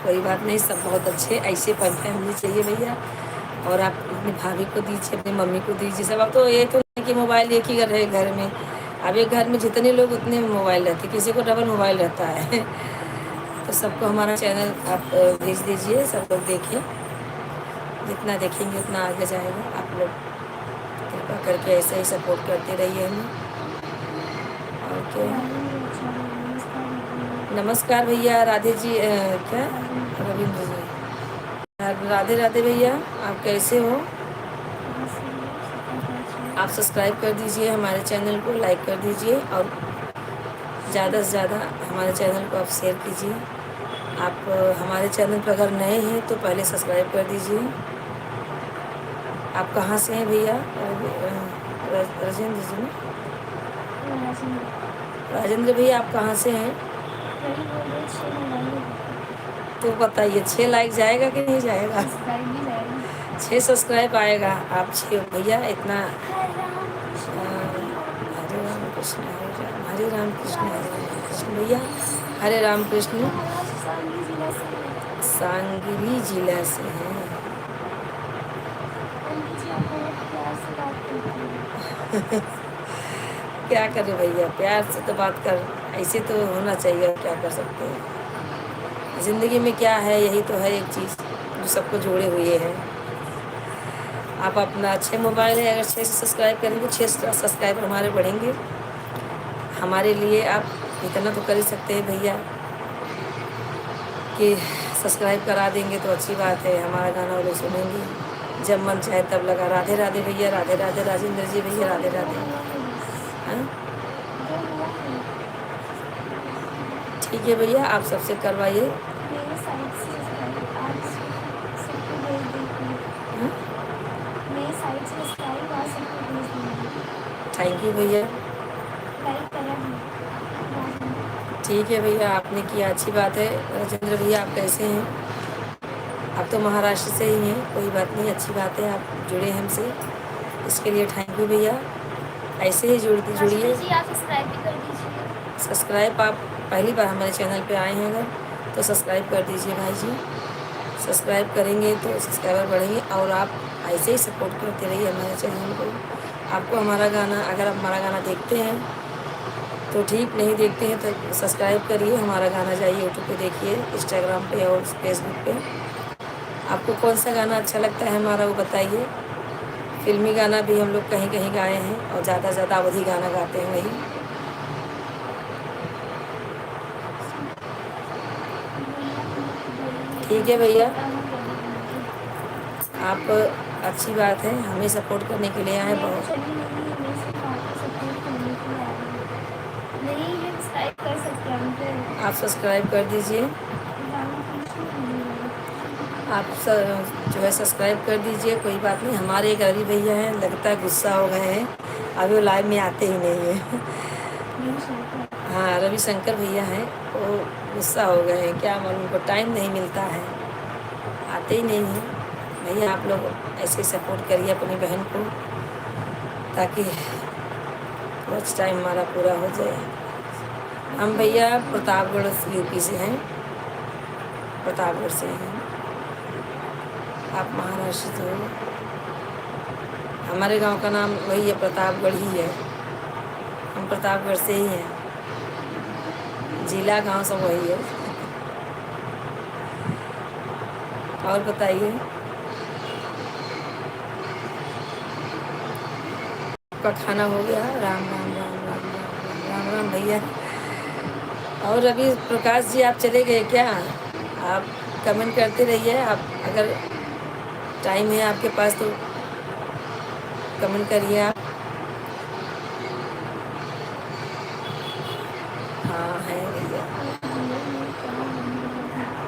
कोई बात नहीं, सब बहुत अच्छे, ऐसे फैमिली चाहिए भैया। और आप अपनी भाभी को दीजिए, अपनी मम्मी को दीजिए, सब। अब तो ये तो नहीं कि मोबाइल एक ही रहे घर में, अब एक घर में जितने लोग उतने मोबाइल रहते, किसी को डबल मोबाइल रहता है। तो सबको हमारा चैनल आप भेज दीजिए, सब लोग देखें, जितना देखेंगे उतना आगे जाएगा। आप लोग कृपा करके ऐसे ही सपोर्ट करते रहिए हमें। ओके, नमस्कार भैया, राधे जी क्या रविंद्र जी, राधे राधे भैया, आप कैसे हो? आप सब्सक्राइब कर दीजिए हमारे चैनल को, लाइक कर दीजिए, और ज़्यादा से ज़्यादा हमारे चैनल को आप शेयर कीजिए। आप हमारे चैनल पर अगर नए हैं तो पहले सब्सक्राइब कर दीजिए। आप कहाँ से हैं भैया? राजेंद्र जी ने, राजेंद्र भैया आप कहाँ से हैं? तो बताइए 6 लाइक जाएगा कि नहीं जाएगा? 6 सब्सक्राइब आएगा। आप 6 भैया इतना, हरे राम कृष्ण हरे राम कृष्ण हरे राम कृष्ण भैया, हरे राम कृष्ण। सांगली जिला से हैं। क्या करें भैया, प्यार से तो बात कर, ऐसे तो होना चाहिए, क्या कर सकते हैं। ज़िंदगी में क्या है, यही तो है एक चीज़ जो सबको जोड़े हुए है। आप अपना अच्छे मोबाइल है, अगर 6 सब्सक्राइब करेंगे, 6 सब्सक्राइबर हमारे बढ़ेंगे। हमारे लिए आप इतना तो कर ही सकते हैं भैया कि सब्सक्राइब करा देंगे तो अच्छी बात है, हमारा गाना वो लोग सुनेंगे जब मन चाहे तब लगा। राधे राधे भैया, राधे राधे राजेंद्र जी भैया, राधे राधे। हाँ ठीक है भैया, आप सबसे करवाइए। थैंक यू भैया, ठीक है भैया, आपने किया, अच्छी बात है। राजेंद्र भैया आप कैसे हैं? आप तो महाराष्ट्र से ही हैं, कोई बात नहीं, अच्छी बात है, आप जुड़े हैं हमसे, इसके लिए थैंक यू भैया। ऐसे ही जुड़िए। सब्सक्राइब आप पहली बार हमारे चैनल पे आए हैं अगर, तो सब्सक्राइब कर दीजिए भाई जी। सब्सक्राइब करेंगे तो सब्सक्राइबर बढ़ेंगे, और आप ऐसे ही सपोर्ट करते रहिए हमारे चैनल को। आपको हमारा गाना, अगर आप हमारा गाना देखते हैं तो ठीक, नहीं देखते हैं तो सब्सक्राइब करिए, हमारा गाना जाइए यूट्यूब पे देखिए, इंस्टाग्राम पे और फेसबुक पे। आपको कौन सा गाना अच्छा लगता है हमारा वो बताइए। फिल्मी गाना भी हम लोग कहीं कहीं गाए हैं, और ज़्यादा से ज़्यादा अवधी गाना गाते हैं वही। ठीक है भैया, आप अच्छी बात है, हमें सपोर्ट करने के लिए आए बहुत। आप सब्सक्राइब कर दीजिए। आप जो है सब्सक्राइब कर दीजिए। कोई बात नहीं, हमारे एक रवि भैया हैं, लगता है गुस्सा हो गए हैं, अभी वो लाइव में आते ही नहीं हैं। हाँ, रविशंकर भैया हैं, वो गुस्सा हो गए हैं, क्या मालूम, उनको टाइम नहीं मिलता है, आते ही नहीं हैं। भैया आप लोग ऐसे सपोर्ट करिए अपनी बहन को, ताकि कुछ टाइम हमारा पूरा हो जाए। हम भैया प्रतापगढ़ यूपी से हैं, प्रतापगढ़ से हैं। आप महाराष्ट्र से हो। हमारे गांव का नाम वही है, प्रतापगढ़ ही है, हम प्रतापगढ़ से ही हैं, जिला गांव सब वही है। और बताइए, आपका खाना हो गया? राम राम राम राम राम राम राम राम भैया। और अभी प्रकाश जी आप चले गए क्या? आप कमेंट करते रहिए, आप अगर टाइम है आपके पास तो कमेंट करिए आप। हाँ है भैया।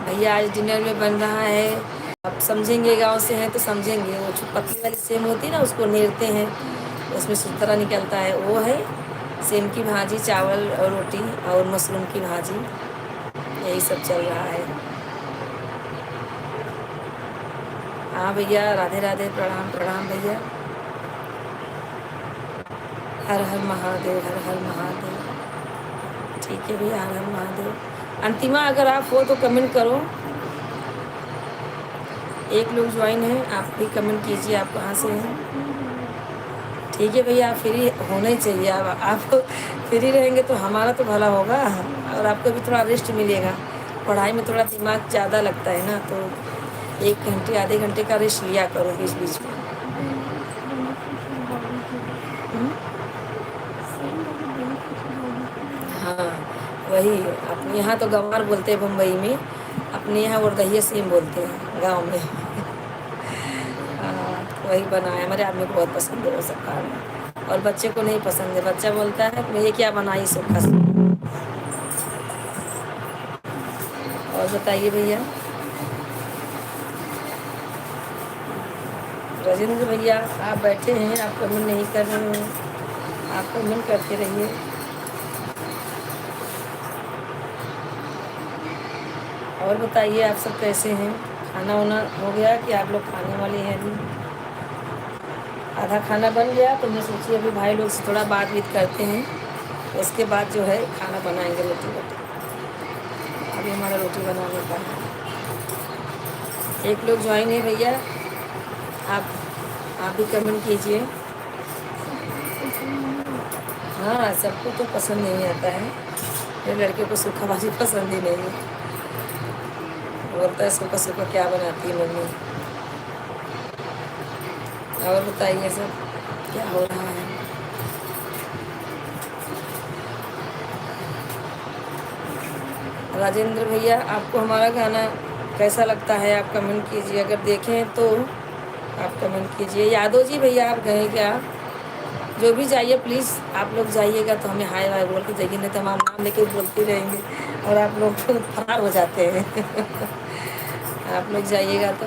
भैया आज डिनर में बन रहा है, आप समझेंगे, गांव से हैं तो समझेंगे, वो जो पतली वाली सेम होती है ना, उसको नेड़ते हैं, उसमें सूतरा निकलता है, वो है सेम की भाजी, चावल और रोटी और मशरूम की भाजी, यही सब चल रहा है। हाँ भैया, राधे राधे, प्रणाम प्रणाम भैया। हर हर महादेव, हर हर महादेव। ठीक है भैया, हर हर महादेव। अंतिमा अगर आप हो तो कमेंट करो, एक लोग ज्वाइन है, आप भी कमेंट कीजिए आप कहाँ से हैं। ठीक है भैया, आप फ्री होना ही चाहिए, आप फ्री रहेंगे तो हमारा तो भला होगा, और आपको भी थोड़ा रेस्ट मिलेगा। पढ़ाई में थोड़ा दिमाग ज़्यादा लगता है ना, तो 1 घंटे आधे घंटे का रेस्ट लिया करो बीच बीच में। हाँ वही, अपने यहाँ तो गंवार बोलते हैं बम्बई में, अपने यहाँ उर्दहिया सेम बोलते हैं गांव में। वही बनाया, हमारे आदमी को बहुत पसंद है वो सब खाना, और बच्चे को नहीं पसंद है, बच्चा बोलता है मैं ये क्या बनाई सब खा। और बताइए भैया, राजेंद्र भैया आप बैठे हैं, आप कमेंट नहीं कर रहे हैं, आप कमेंट करते रहिए। और बताइए आप सब कैसे हैं? खाना वाना हो गया कि आप लोग खाने वाले हैं? अभी आधा खाना बन गया, तो मैं सोची अभी भाई लोग से थोड़ा बात बीत करते हैं, उसके बाद जो है खाना बनाएंगे, रोटी रोटी। अभी हमारा रोटी बनाने का है। एक लोग ज्वाइन है भैया, आप भी कमेंट कीजिए। हाँ, सबको तो पसंद नहीं आता है, मेरे लड़के को सूखा भाजी पसंद ही नहीं है, बोलता है सूखा सूखा क्या बनाती है मम्मी। और बताइए सब क्या हो रहा है? राजेंद्र भैया आपको हमारा गाना कैसा लगता है, आप कमेंट कीजिए, अगर देखें तो आप कमेंट कीजिए। यादव जी भैया आप गए क्या? जो भी जाइए प्लीज़, आप लोग जाइएगा तो हमें हाय हाय बोल के जाइए, नहीं तो हम नाम लेके बोलते रहेंगे और आप लोग तो फरार हो जाते हैं। आप लोग जाइएगा तो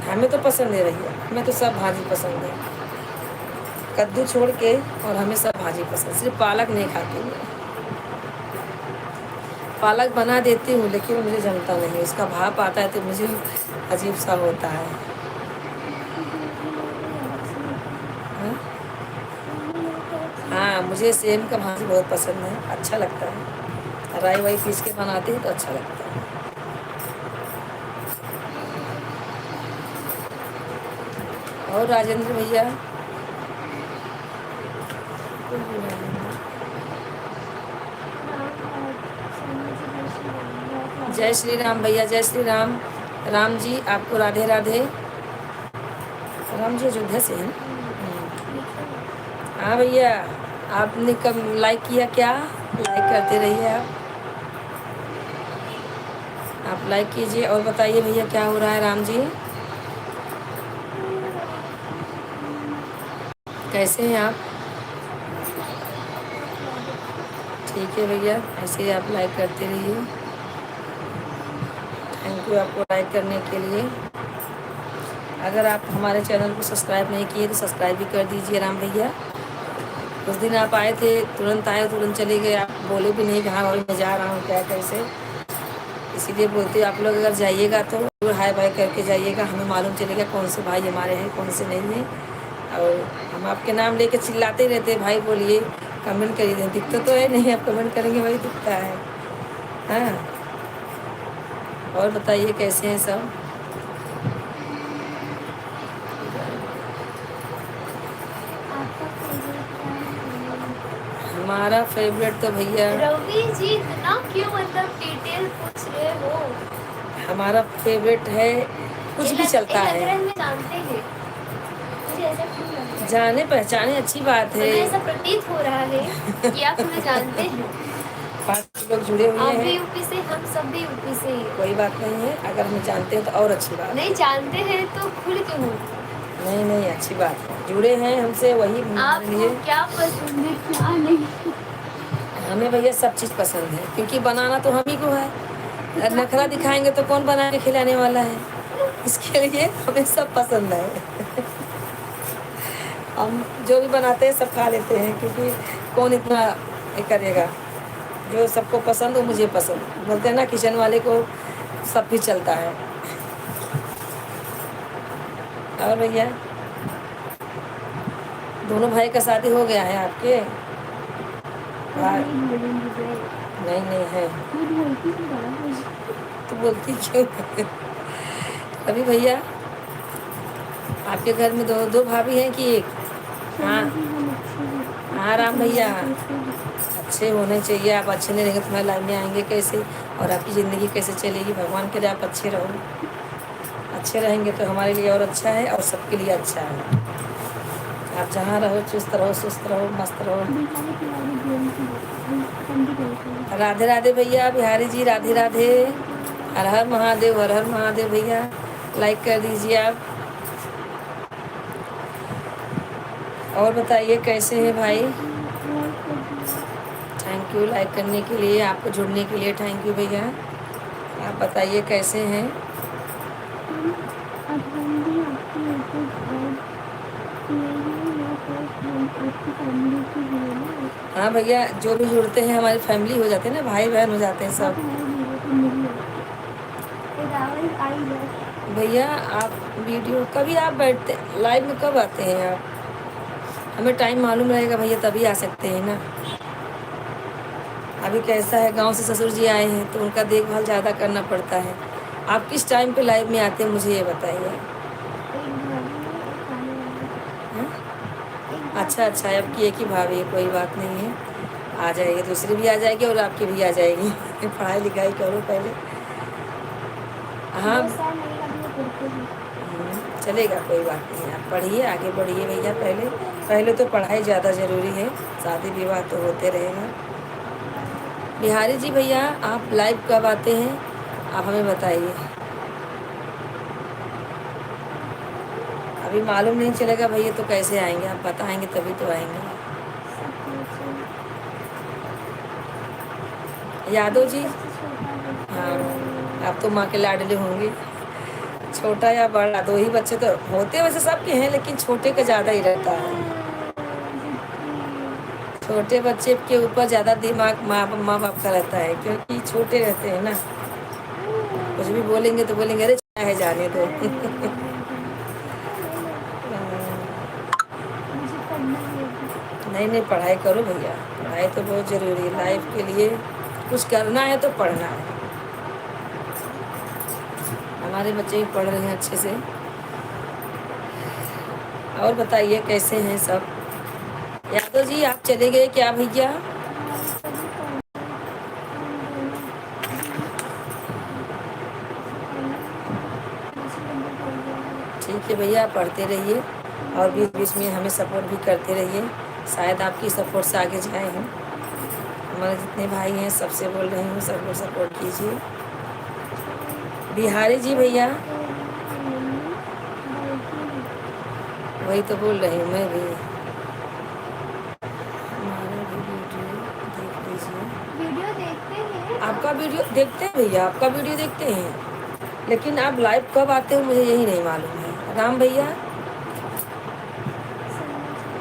हमें तो पसंद है भैया, हमें तो सब भाजी पसंद है, कद्दू छोड़ के, और हमें सब भाजी पसंद, सिर्फ पालक नहीं खाती हूँ। पालक बना देती हूँ लेकिन मुझे जमता नहीं, उसका भाप आता है तो मुझे अजीब सा होता है। हाँ, मुझे सेम का भाजी बहुत पसंद है, अच्छा लगता है, राई वाई पीस के बनाते हैं तो अच्छा लगता है। और राजेंद्र भैया जय श्री राम भैया, जय श्री राम। राम जी आपको राधे राधे। राम जी अयोध्या से हैं? हाँ भैया, आपने कब लाइक किया क्या? लाइक करते रहिए आप लाइक कीजिए। और बताइए भैया क्या हो रहा है? राम जी कैसे हैं आप? ठीक है भैया, ऐसे ही आप लाइक करते रहिए। थैंक थैंक यू आपको लाइक करने के लिए। अगर आप हमारे चैनल को सब्सक्राइब नहीं किए तो सब्सक्राइब भी कर दीजिए राम भैया। उस दिन आप आए थे, तुरंत आए तुरंत चले गए, आप बोले भी नहीं कहाँ भाई मैं जा रहा हूँ क्या कैसे। इसीलिए बोलते आप लोग अगर जाइएगा तो जरूर हाय बाय करके जाइएगा, हमें मालूम चलेगा कौन से भाई हमारे हैं कौन से नहीं हैं। और हम आपके नाम लेके चिल्लाते रहते हैं भाई बोलिए, कमेंट करिए, दिखता तो है नहीं, आप कमेंट करेंगे वही दिखता है। हाँ, और बताइए कैसे हैं सब। हमारा फेवरेट तो भैया
रवि जी इतना क्यों मतलब डिटेल पूछ रहे हो?
हमारा फेवरेट है, कुछ भी चलता
लग
है।
रहा है हमें जानते हैं, मुझे ऐसा क्यों लग रहा है?
जाने पहचाने अच्छी बात है।
हमें ऐसा प्रतीत हो रहा है कि आप हमें जानते हैं।
5 लोग जुड़े हुए
आप भी
हैं,
यूपी से, हम सब भी यूपी से ही हैं।
कोई बात नहीं है, अगर हम जानते हैं तो और अच्छी बात।
नहीं जानते हैं तो खुल क्यों हो?
नहीं नहीं, अच्छी बात है, जुड़े हैं हमसे वही हमारे
आपको
लिए।
क्या पसंद है क्या नहीं?
हमें भैया सब चीज़ पसंद है, क्योंकि बनाना तो हम ही को है। नखरा दिखाएंगे तो कौन बना के खिलाने वाला है। इसके लिए हमें सब पसंद है। हम जो भी बनाते हैं सब खा लेते हैं, क्योंकि कौन इतना ये करेगा। जो सबको पसंद वो मुझे पसंद, बोलते हैं ना किचन वाले को सब भी चलता है। और भैया दोनों भाई का शादी हो गया है आपके? नहीं नहीं है तो बोलती क्यों? अभी भैया आपके घर में दो भाभी हैं कि एक? हाँ हाँ राम भैया, अच्छे होने चाहिए। आप अच्छे नहीं रहेंगे तो हमारे लाइफ में आएंगे कैसे, और आपकी ज़िंदगी कैसे चलेगी। भगवान के लिए आप अच्छे रहो, अच्छे रहेंगे तो हमारे लिए और अच्छा है और सबके लिए अच्छा है। आप जहाँ रहो चुस्त रहो, सुस्त रहो, मस्त रहो। राधे राधे भैया, बिहारी जी राधे राधे। हर हर महादेव, हर हर महादेव भैया, लाइक कर दीजिए आप। और बताइए कैसे हैं भाई। थैंक यू लाइक करने के लिए, आपको जुड़ने के लिए थैंक यू भैया। आप बताइए कैसे हैं। हाँ भैया, जो भी जुड़ते हैं हमारी फैमिली हो जाते हैं ना, भाई बहन हो जाते हैं सब। भैया आप वीडियो कभी आप बैठते लाइव में कब आते हैं आप? हमें टाइम मालूम रहेगा भैया तभी आ सकते हैं ना। अभी कैसा है, गांव से ससुर जी आए हैं तो उनका देखभाल ज़्यादा करना पड़ता है। आप किस टाइम पे लाइव में आते हैं मुझे ये बताइए। अच्छा अच्छा, आपकी एक ही भाभी है, कोई बात नहीं है, आ जाएगी, दूसरी भी आ जाएगी और आपकी भी आ जाएगी। पढ़ाई लिखाई करो पहले। हाँ चलेगा, कोई बात नहीं, आप पढ़िए आगे बढ़िए भैया। पहले तो पढ़ाई ज़्यादा ज़रूरी है, शादी विवाह तो होते रहेगा। बिहारी जी भैया आप लाइव कब आते हैं, आप हमें बताइए। अभी मालूम नहीं चलेगा भैया तो कैसे आएंगे, आप बताएंगे तभी तो आएंगे। यादव जी, हाँ आप तो माँ के लाडले होंगे। छोटा या बड़ा, दो ही बच्चे तो होते वैसे सबके हैं, लेकिन छोटे का ज़्यादा ही रहता है। छोटे बच्चे के ऊपर ज़्यादा दिमाग माँ बाप का रहता है, क्योंकि छोटे रहते हैं ना। कुछ भी बोलेंगे तो बोलेंगे अरे चाहे जाने दो। नहीं नहीं, पढ़ाई करो भैया, पढ़ाई तो बहुत ज़रूरी है लाइफ के लिए। कुछ करना है तो पढ़ना है। हमारे बच्चे भी पढ़ रहे हैं अच्छे से। और बताइए कैसे हैं सब। यादव जी आप चले गए क्या भैया? ठीक है भैया, पढ़ते रहिए और बीच बीच में हमें सपोर्ट भी करते रहिए, शायद आपकी सपोर्ट से आगे जाए हम। हमारे जितने भाई हैं सबसे बोल रही हूँ, सबको सपोर्ट कीजिए। बिहारी जी भैया, वही तो बोल रही हूँ मैं भी। हमारा भी वीडियो देख लीजिए।
वीडियो देखते हैं,
आपका वीडियो देखते हैं भैया, आपका वीडियो देखते हैं। लेकिन आप लाइव कब आते हो मुझे यही नहीं मालूम है। राम भैया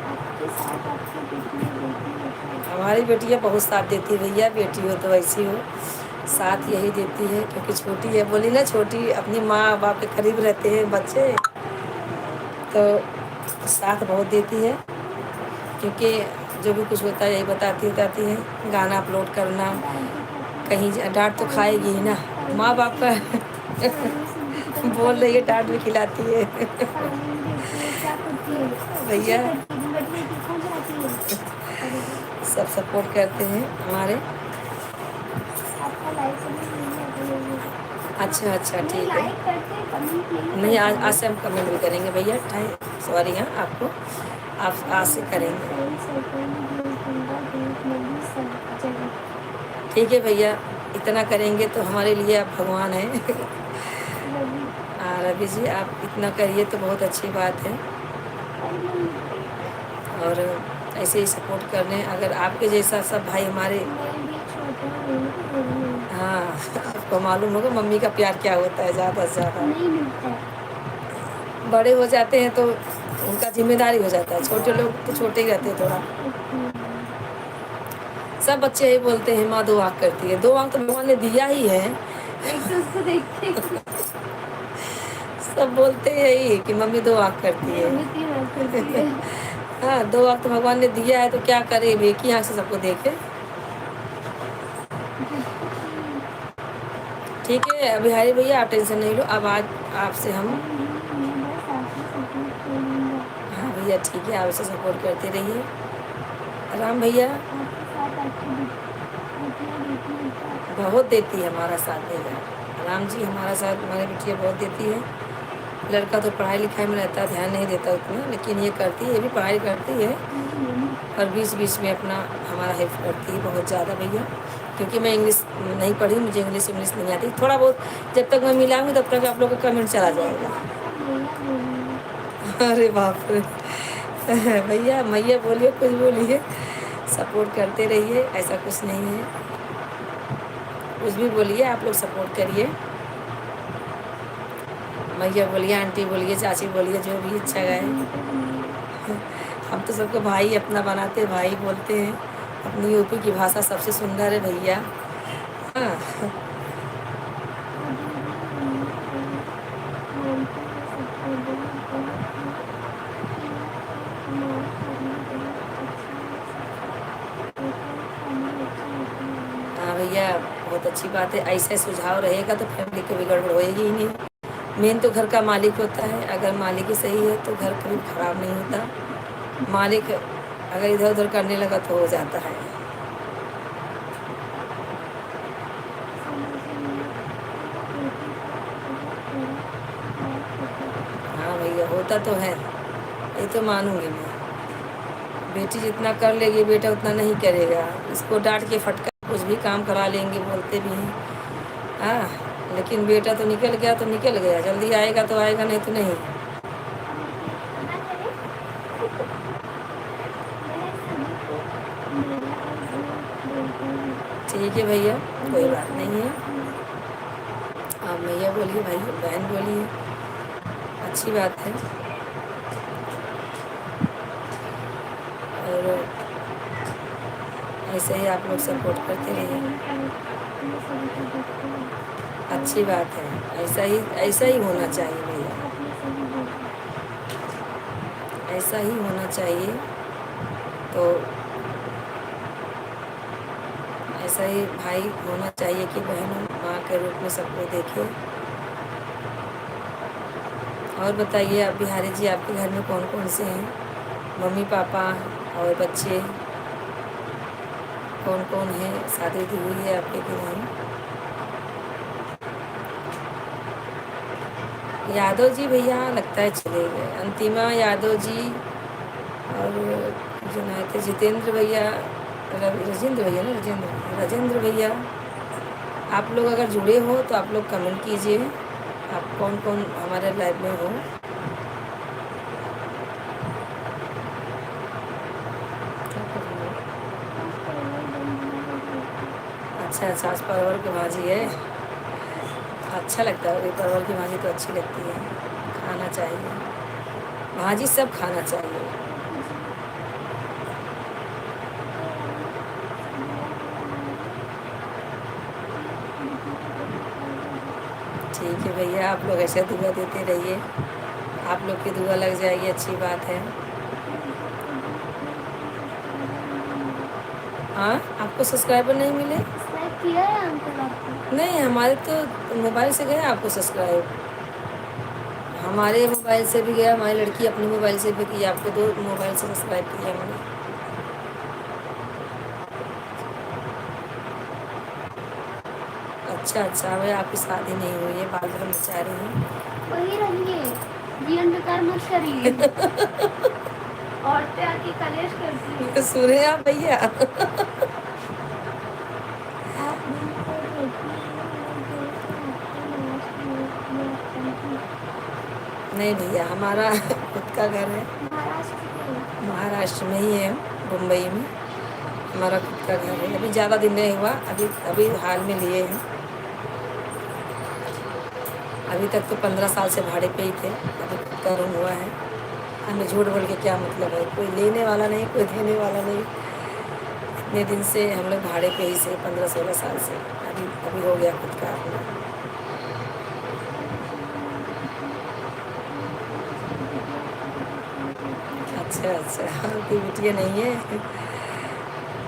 आपके साथ आपकी बेटी
हमारी बेटियाँ बहुत साथ देती है भैया, बेटी हो तो ऐसी हो, साथ यही देती है क्योंकि छोटी है, बोली ना छोटी अपनी माँ बाप के करीब रहते हैं बच्चे, तो साथ बहुत देती है क्योंकि जो भी कुछ होता है यही बताती है। गाना अपलोड करना, कहीं डांट तो खाएगी ही ना, माँ बाप का बोल रही है डांट भी खिलाती है भैया सब सपोर्ट करते हैं हमारे।
आपका लाइक
अच्छा अच्छा ठीक है,
लाइक करते कमेंट
नहीं आज से हम कमेंट भी करेंगे भैया, सॉरी हाँ आपको, आप आज से करेंगे। ठीक है भैया, इतना करेंगे तो हमारे लिए आप भगवान हैं हाँ रवि जी आप इतना करिए तो बहुत अच्छी बात है, और ऐसे ही सपोर्ट कर रहे हैं। अगर आपके जैसा सब भाई हमारे, हाँ आपको मालूम होगा मम्मी का प्यार क्या होता है, ज़्यादा से ज़्यादा बड़े हो जाते हैं तो उनका जिम्मेदारी हो जाता है, छोटे लोग तो छोटे ही रहते हैं थोड़ा। सब बच्चे यही बोलते हैं माँ 2 आँख करती है, 2 आँख तो भगवान ने दिया ही है,
उसको देखते
सब बोलते हैं यही कि मम्मी 2 आँख करती है हाँ 2 आँख तो भगवान ने दिया है तो क्या करे, एक ही आँख से सबको देखे। ठीक है अभी हरी भैया आप टेंशन नहीं लो, अब आज आपसे हम, हाँ भैया ठीक है आप इसे सपोर्ट करते रहिए। राम भैया बहुत देती है हमारा साथ भैया, राम जी हमारा साथ हमारी बिटिया बहुत देती है। लड़का तो पढ़ाई लिखाई में रहता है, ध्यान नहीं देता उतना, लेकिन ये करती है, ये भी पढ़ाई करती है और बीच बीच में अपना हमारा हेल्प करती है बहुत ज़्यादा भैया, क्योंकि मैं इंग्लिश नहीं पढ़ी, मुझे इंग्लिश नहीं आती, थोड़ा बहुत जब तक मैं मिलाऊंगी तब तक आप लोगों का कमेंट चला जाएगा अरे बाप रे भैया मैया बोलिए कुछ बोलिए, सपोर्ट करते रहिए, ऐसा कुछ नहीं है, कुछ भी बोलिए आप लोग सपोर्ट करिए, मैया बोलिए, आंटी बोलिए, चाची बोलिए, जो भी इच्छा है। हम तो सबको भाई अपना बनाते, भाई बोलते हैं, अपनी यूपी की भाषा सबसे सुंदर है भैया। हाँ हाँ भैया बहुत अच्छी बात है, ऐसे सुझाव रहेगा तो फैमिली कभी गड़बड़ होएगी ही नहीं। मेन तो घर का मालिक होता है, अगर मालिक ही सही है तो घर कभी खराब नहीं होता, मालिक अगर इधर उधर करने लगा तो हो जाता है। हाँ भैया होता तो है, ये तो मानूंगी मैं, बेटी जितना कर लेगी बेटा उतना नहीं करेगा, इसको डांट के फटका कुछ भी काम करा लेंगे, बोलते भी हैं हाँ, लेकिन बेटा तो निकल गया तो निकल गया, जल्दी आएगा तो आएगा, नहीं तो नहीं। ठीक है भैया कोई बात नहीं है, आप भैया बोलिए, भाई बहन बोलिए, अच्छी बात है। और ऐसे ही आप लोग सपोर्ट करते रहिए, अच्छी बात है, ऐसा ही होना चाहिए भैया, ऐसा ही होना चाहिए, तो ऐसा ही भाई होना चाहिए कि बहन माँ के रूप में सबको देखे। और बताइए आप बिहारी जी, आपके घर में कौन कौन से हैं, मम्मी पापा और बच्चे कौन कौन है, शादी हुई है आपके कि नहीं? यादव जी भैया लगता है चले गए, अंतिमा यादव जी, और जो नाम थे जितेंद्र भैया, राजेंद्र भैया ना, राजेंद्र भैया, आप लोग अगर जुड़े हो तो आप लोग कमेंट कीजिए, आप कौन कौन हमारे लाइव में हो। अच्छा छाछ परवर की भाजी है, अच्छा लगता है, परवल की भाजी तो अच्छी लगती है, खाना चाहिए, भाजी सब खाना चाहिए। ठीक है भैया, आप लोग ऐसे दुआ देते रहिए, आप लोग की दुआ लग जाएगी, अच्छी बात है। हाँ, आपको सब्सक्राइबर नहीं मिले?
सब्सक्राइब किया है अंकल आपको?
नहीं, हमारे तो मोबाइल से गया आपको सब्सक्राइब, हमारे मोबाइल से भी गया, हमारी लड़की अपने मोबाइल से भी की, आपको 2 मोबाइल से सब्सक्राइब किया हमने। अच्छा अच्छा, भाई आपकी शादी नहीं हुई है, बाल बच्चे मचा रही हैं।
वही रहिए, जीवन बेकार मत करिए। औरतें आके कलेश करती है।
सुने आप भैया?
आप दिल को देखती
नहीं भैया, हमारा खुद का घर है, महाराष्ट्र में ही है, मुंबई में हमारा खुद का घर है। अभी ज़्यादा दिन नहीं हुआ, अभी अभी हाल में लिए हैं। अभी तक तो 15 साल से भाड़े पे ही थे, अभी खुद का रूम हुआ है। हमें झूठ बोल के क्या मतलब है, कोई लेने वाला नहीं, कोई देने वाला नहीं। इतने दिन से हम लोग भाड़े पे ही से 15-16 साल से, अभी अभी हो गया खुद का अपना। अच्छा अच्छा, आपकी बिटिया नहीं है?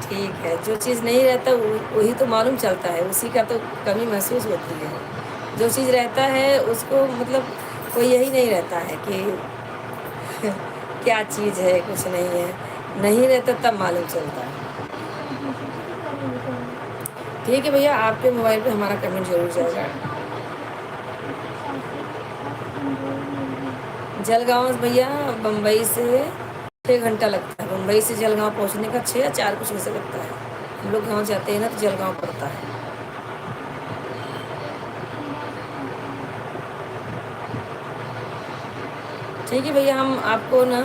ठीक है, जो चीज़ नहीं रहता वही तो मालूम चलता है, उसी का तो कमी महसूस होती है। जो चीज़ रहता है उसको मतलब कोई यही नहीं रहता है कि क्या चीज़ है, कुछ नहीं है, नहीं रहता तब मालूम चलता है। ठीक है भैया, आपके मोबाइल पे हमारा कमेंट जरूर जाएगा। जलगांव भैया बम्बई से 6 घंटा लगता है, मुंबई से जलगांव पहुंचने का 6 या 4 कुछ ऐसे लगता है। हम लोग गांव जाते हैं ना तो जलगांव पड़ता है। ठीक है भैया, हम आपको ना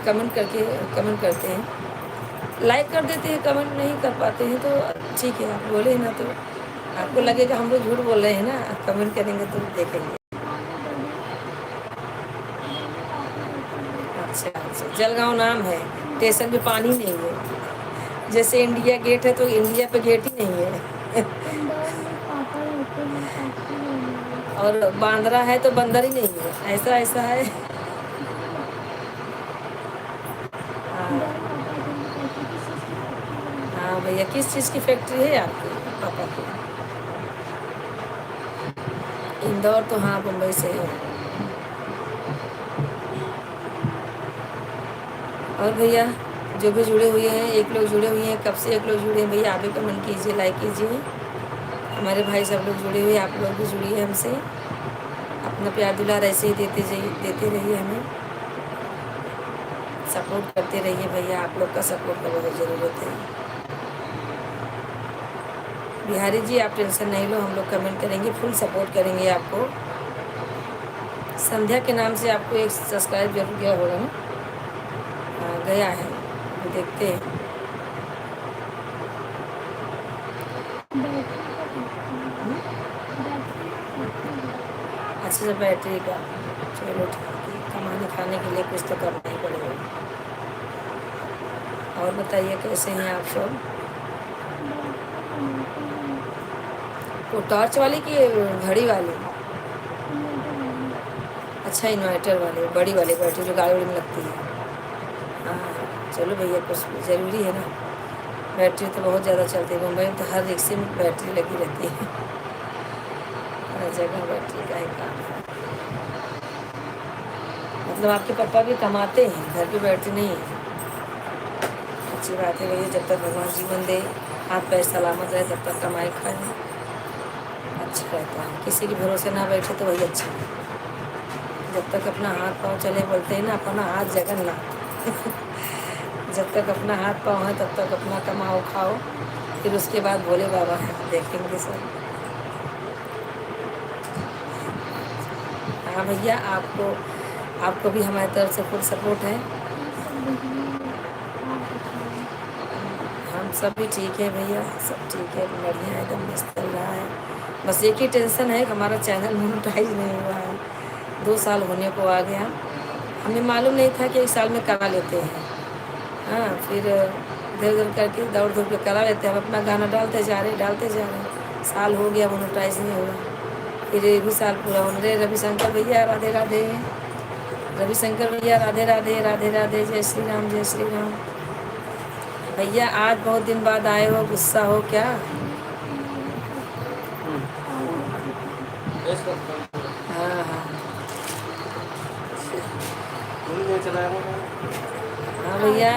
कमेंट करते हैं, लाइक कर देते हैं, कमेंट नहीं कर पाते हैं तो ठीक है, आप बोले ना तो आपको लगेगा हम लोग झूठ बोल रहे हैं ना, कमेंट करेंगे तो देखेंगे। अच्छा अच्छा, जलगांव नाम है, स्टेशन पे पानी नहीं है, जैसे इंडिया गेट है तो इंडिया पे गेट ही नहीं है। और बांद्रा है तो बंदर ही नहीं है, ऐसा ऐसा है। हाँ हाँ भैया, किस चीज़ की फैक्ट्री है आपके पापा की? इंदौर तो हाँ मुंबई से है। और भैया जो भी जुड़े हुए हैं, एक लोग जुड़े हुए हैं, कब से एक लोग जुड़े हैं भैया, आप भी कमेंट कीजिए, लाइक कीजिए। हमारे भाई सब लोग जुड़े हुए, आप लोग भी जुड़िए हमसे, अपना प्यार दुलार ऐसे ही देते रहिए, हमें सपोर्ट करते रहिए भैया, आप लोग का सपोर्ट का बहुत ज़रूरत है। बिहारी जी आप टेंशन नहीं लो, हम लोग कमेंट करेंगे, फुल सपोर्ट करेंगे आपको। संध्या के नाम से आपको एक सब्सक्राइब जरूर गया होगा ना? हाँ गया है, देखते हैं। अच्छा सा बैटरी का, चलो ठीक है, कमाने खाने के लिए कुछ तो करना ही पड़ेगा। और बताइए कैसे हैं आप सब? वो टॉर्च वाली कि घड़ी वाली? अच्छा, इन्वर्टर वाली बड़ी वाली बैटरी जो गाड़ी वाड़ी में लगती है। हाँ चलो भैया, कुछ ज़रूरी है ना, बैटरी तो बहुत ज़्यादा चलती है, मुंबई में तो हर रिक्शे में बैटरी लगी रहती है, हर जगह बैटरी का ही काम है। मतलब आपके पापा भी कमाते हैं, घर पे बैटरी नहीं है? अच्छी बात है भैया, जब तक भगवान जीवन दे, हाथ पैर सलामत रहे, तब तक कमाई खाए, अच्छा रहता है। किसी के भरोसे ना बैठे तो वही अच्छा है, जब तक अपना हाथ पाँव चले, बोलते हैं ना अपना हाथ जगन्नाथ। जब तक अपना हाथ पाँव है तब तक अपना कमाओ खाओ, फिर उसके बाद भोले बाबा हैं, देखेंगे सब। हाँ भैया, आपको भी हमारी तरफ से फुल सपोर्ट है। हम सब भी ठीक है भैया, सब ठीक है, बढ़िया एकदम मस्त चल रहा है। बस एक ही टेंशन है कि हमारा चैनल मोनेटाइज नहीं हुआ है। 2 साल होने को आ गया। हमें मालूम नहीं था कि 1 साल में करा लेते हैं। हाँ, फिर इधर उधर करके दौड़ दौड़ के करा लेते हैं। हम अपना गाना डालते जा रहे साल हो गया, मोनेटाइज नहीं हुआ। फिर ये भी साल पूरा होने रहे। रविशंकर भैया राधे राधे। रविशंकर भैया राधे राधे, राधे राधे, जय श्री राम, जय श्री राम। भैया आज बहुत दिन बाद आए हो, गुस्सा हो क्या? हाँ हाँ हाँ भैया।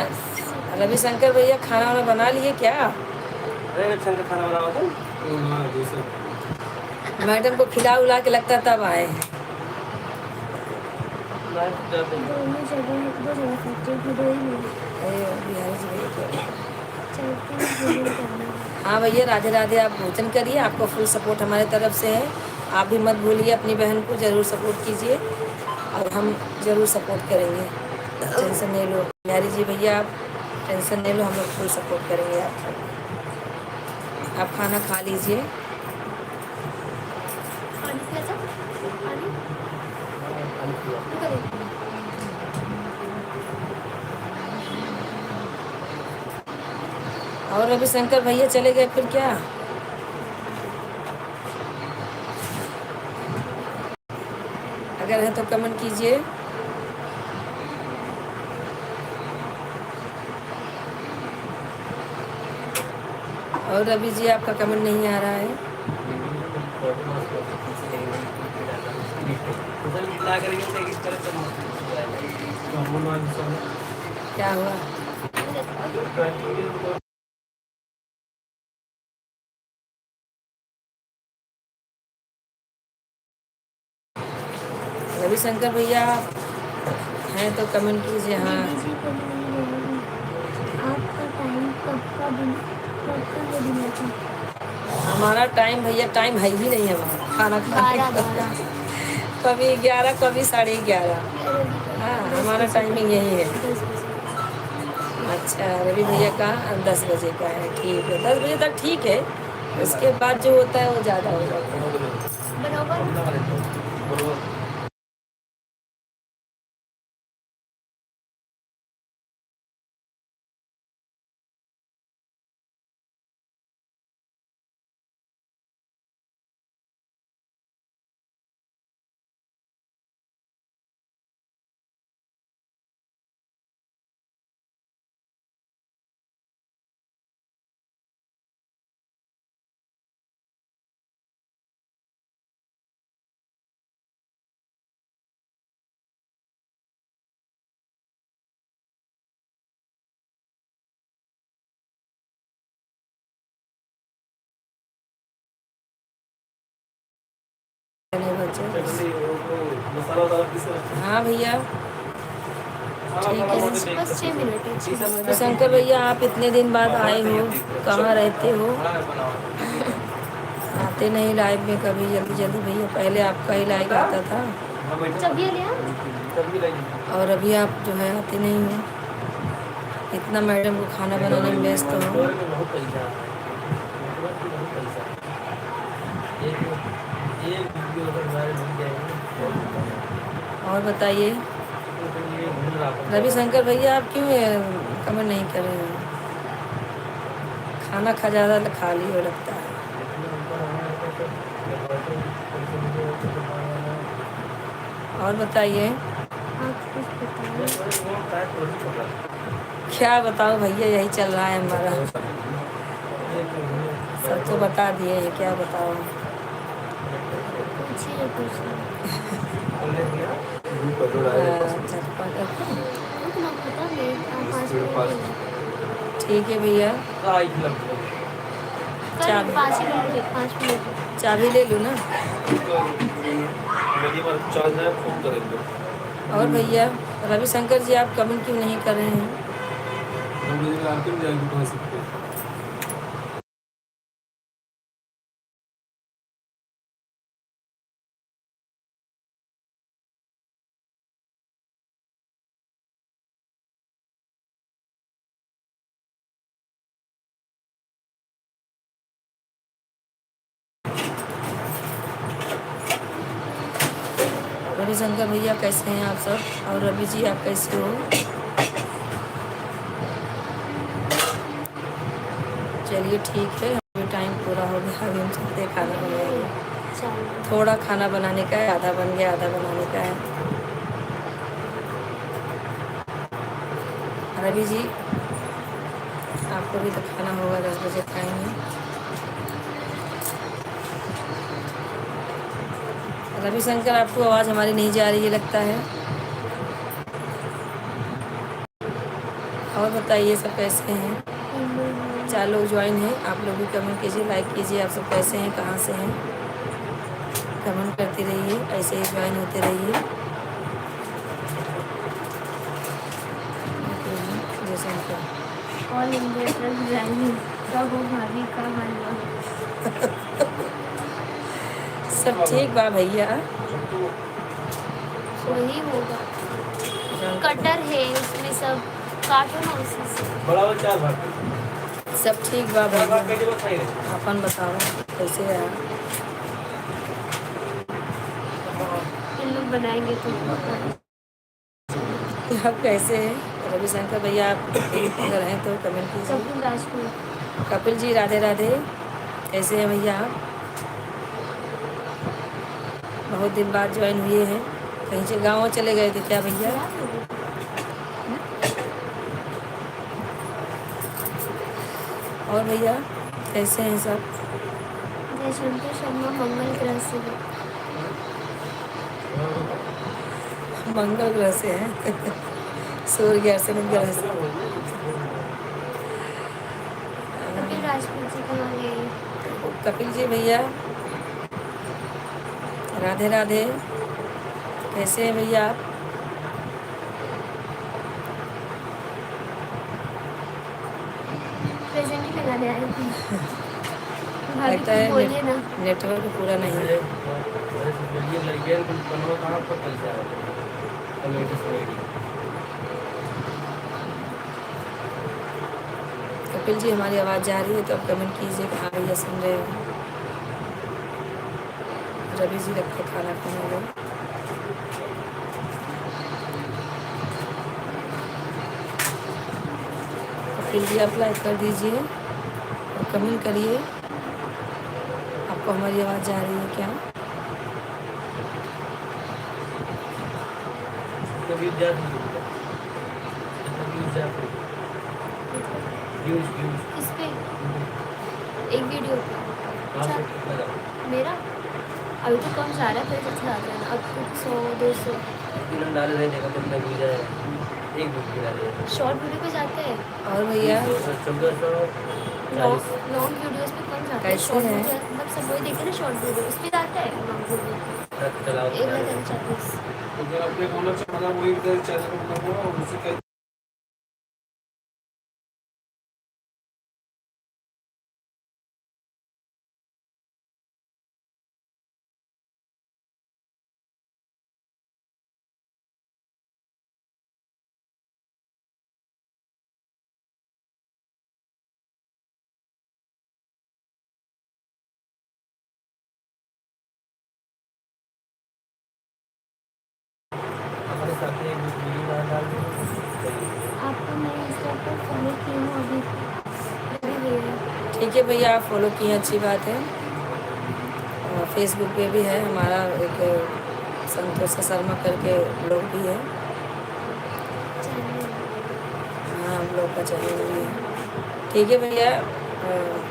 रविशंकर भैया खाना वाना बना लिए क्या?
रविशंकर खाना बना था।
मैडम को खिला उला के लगता तब आए।
दोनों जगह 2 जगह फैक्ट्री 2 ही मिली।
अरे बिहारी जी भैया क्या?
चलते हैं भोजन करने।
हाँ भैया राधे राधे। आप भोजन करिए, आपको फुल सपोर्ट हमारे तरफ से है। आप भी मत भूलिए, अपनी बहन को ज़रूर सपोर्ट कीजिए और हम ज़रूर सपोर्ट करेंगे। टेंशन नहीं लो बिहारी जी भैया, आप टेंशन नहीं लो, हम लोग फुल सपोर्ट करेंगे आपको। आप खाना खा लीजिए।
पानी पिया था? पानी? निकल।
और रविशंकर भैया चले गए फिर क्या? अगर है तो कमेंट कीजिए। और रवि जी आपका कमेंट नहीं आ रहा है। क्या हुआ? रविशंकर भैया हैं तो कमेंट कीजिए। हाँ
दीदी जी को नहीं बोलूँगी। आपका टाइम कब का वो दिन था?
हमारा टाइम भैया टाइम है ही नहीं हमारा खाना खाने
12
का। कभी 11, कभी 11:30। हाँ, हमारा टाइमिंग यही है।
10 बजे।
अच्छा, रवि भैया का 10 बजे का है। ठीक है, 10 बजे तक ठीक है। उसके बाद जो होता है वो ज़्यादा हो जाता है।
बराबर।
हाँ भैया ठीक है।
बस 6 मिनट है।
तो शंकर भैया आप इतने दिन बाद आए हो, कहाँ रहते हो? आते नहीं लाइव में कभी जल्दी जल्दी भैया। पहले आपका ही लाइव आता था
जब ये लिया
और अभी आप जो है आते नहीं हो। इतना मैडम को खाना बनाने में व्यस्त हो। और बताइए रविशंकर भैया आप क्यों कमेंट नहीं कर रहे हैं? खाना खा ज़्यादा खा लिए लगता है। और बताइए।
आप कुछ बताइए।
क्या बताओ भैया, यही चल रहा है हमारा। सब तो बता दिए हैं, क्या बताओ।
पूछिए पूछिए।
झटपट
रुकना पता नहीं। आप 5 मिनट।
ठीक है भैया।
कल 5 मिनट 5 मिनट।
चाबी ले लूँ ना। और भैया रविशंकर जी आप कमेंट क्यों नहीं कर रहे हैं? रविशंकर भैया कैसे हैं आप सब? और रवि जी आप कैसे हो? चलिए ठीक है, अभी टाइम पूरा हो गया, अभी हम चलते हैं खाना बनाएंगे।
चलो
थोड़ा खाना बनाने का है, आधा बन गया, आधा बनाने का है। रवि जी आपको भी तो खाना होगा, 10 बजे खाएंगे। रविशंकर आपको आवाज़ हमारी नहीं जा रही है लगता है। और बताइए सब कैसे हैं? 4 लोग ज्वाइन हैं, आप लोग भी कमेंट कीजिए, लाइक कीजिए। आप सब कैसे हैं, कहाँ से हैं? कमेंट करते रहिए, ऐसे ही ज्वाइन होते रहिए। Jaishankar
all India truck driving कब हो भाभी का हलवा?
सब ठीक बा भैया।
वही होगा, कटर है उसमें, सब काटो ना उसी से।
बड़ा वाला 4 भाग।
सब ठीक बा
4 भाग
भैया।
कैसे बताइए?
अपन बताओ कैसे है?
इन लोग बनाएंगे तो
आप कैसे हैं? रविशंकर भैया आप अगर हैं तो कमेंट कीजिए।
कपिल राजपूत
कपिल जी राधे राधे, कैसे हैं भैया आप? बहुत दिन बाद ज्वाइन हुए हैं, कहीं से गाँव चले गए थे क्या भैया? और भैया कैसे हैं सब?
जयशंकर शर्मा मंगल ग्रह से है।
मंगल ग्रह से हैं। सूर्य से ग्रह से।
कपिल राजपूत जी कहाँ गए?
कपिल जी भैया राधे राधे, कैसे हैं भैया आप?
प्रेजेंट ही लगाने आए थे। भाभी
लगता
कुछ
है
बोलिए ना।
नेटवर्क पूरा नहीं है।
ये लड़कियां कुछ बनवा कहाँ पर कल से आ रहे हैं? कल लेटेस्ट आएगी।
कपिल जी हमारी आवाज़ जा रही है तो आप कमेंट कीजिए कि हाँ भैया सुन रहे हो। रवि जी लगते खाना खाने गए। कपिल जी आप लाइक कर दीजिए और कमेंट करिए, आपको हमारी आवाज़ जा रही है क्या?
कभी जा व्यूज
किस पे? एक वीडियो पे। अच्छा मेरा अभी तो कम जा रहा है, फिर अच्छा आ रहा है अब कुछ 100-200
तीन डाल रहे देखा कितना व्यूज है। एक वीडियो डाले हैं।
शॉर्ट वीडियो पे जाते हैं।
और भैया
1440।
लॉन्ग वीडियोस पे कम जाते हैं।
कैसे
शॉर्ट
हैं?
वीडियो मतलब सब वही देखते हैं ना, शॉर्ट वीडियो उस पे जाता है लॉन्ग वीडियो।
चलाओ
1,40,000।
तो अपने कॉलर से मतलब वही चैनल को मतलब और उनसे कई
हमारे साथ में एक वीडियो डाल
आपको मैं इंस्टा पर फॉलो की हूँ अभी
ठीक है भैया, आप फॉलो किए अच्छी बात है। और फेसबुक पे भी है हमारा एक संतोषा शर्मा करके लोग भी है। हाँ हम लोग का चैनल भी है। ठीक है भैया,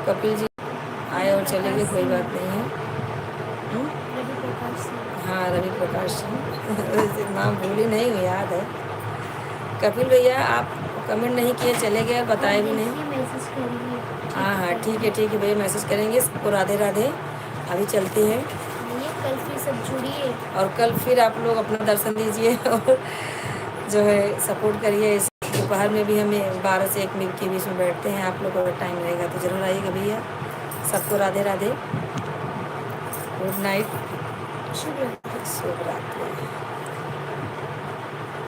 कपिल जी आए और चले गए, कोई बात नहीं है।
रवि प्रकाश सिंह।
हाँ रवि प्रकाश सिंह नाम भूली नहीं हूँ, याद है। कपिल भैया आप कमेंट नहीं किए, चले गए और बताए भी नहीं।
मैसेज करिए।
हाँ हाँ ठीक है भैया, मैसेज करेंगे सबको। राधे राधे, अभी चलते हैं
ये कल फिर सब जुड़िए।
और कल फिर आप लोग अपना दर्शन दीजिए और जो है सपोर्ट करिए। इस दोपहर में भी हमें 12 से 1 के बीच में बैठते हैं, आप लोग को अगर टाइम रहेगा तो ज़रूर आइएगा भैया। सबको राधे राधे, गुड नाइट,
शुभ रात्रि।
शुभ रात्रि।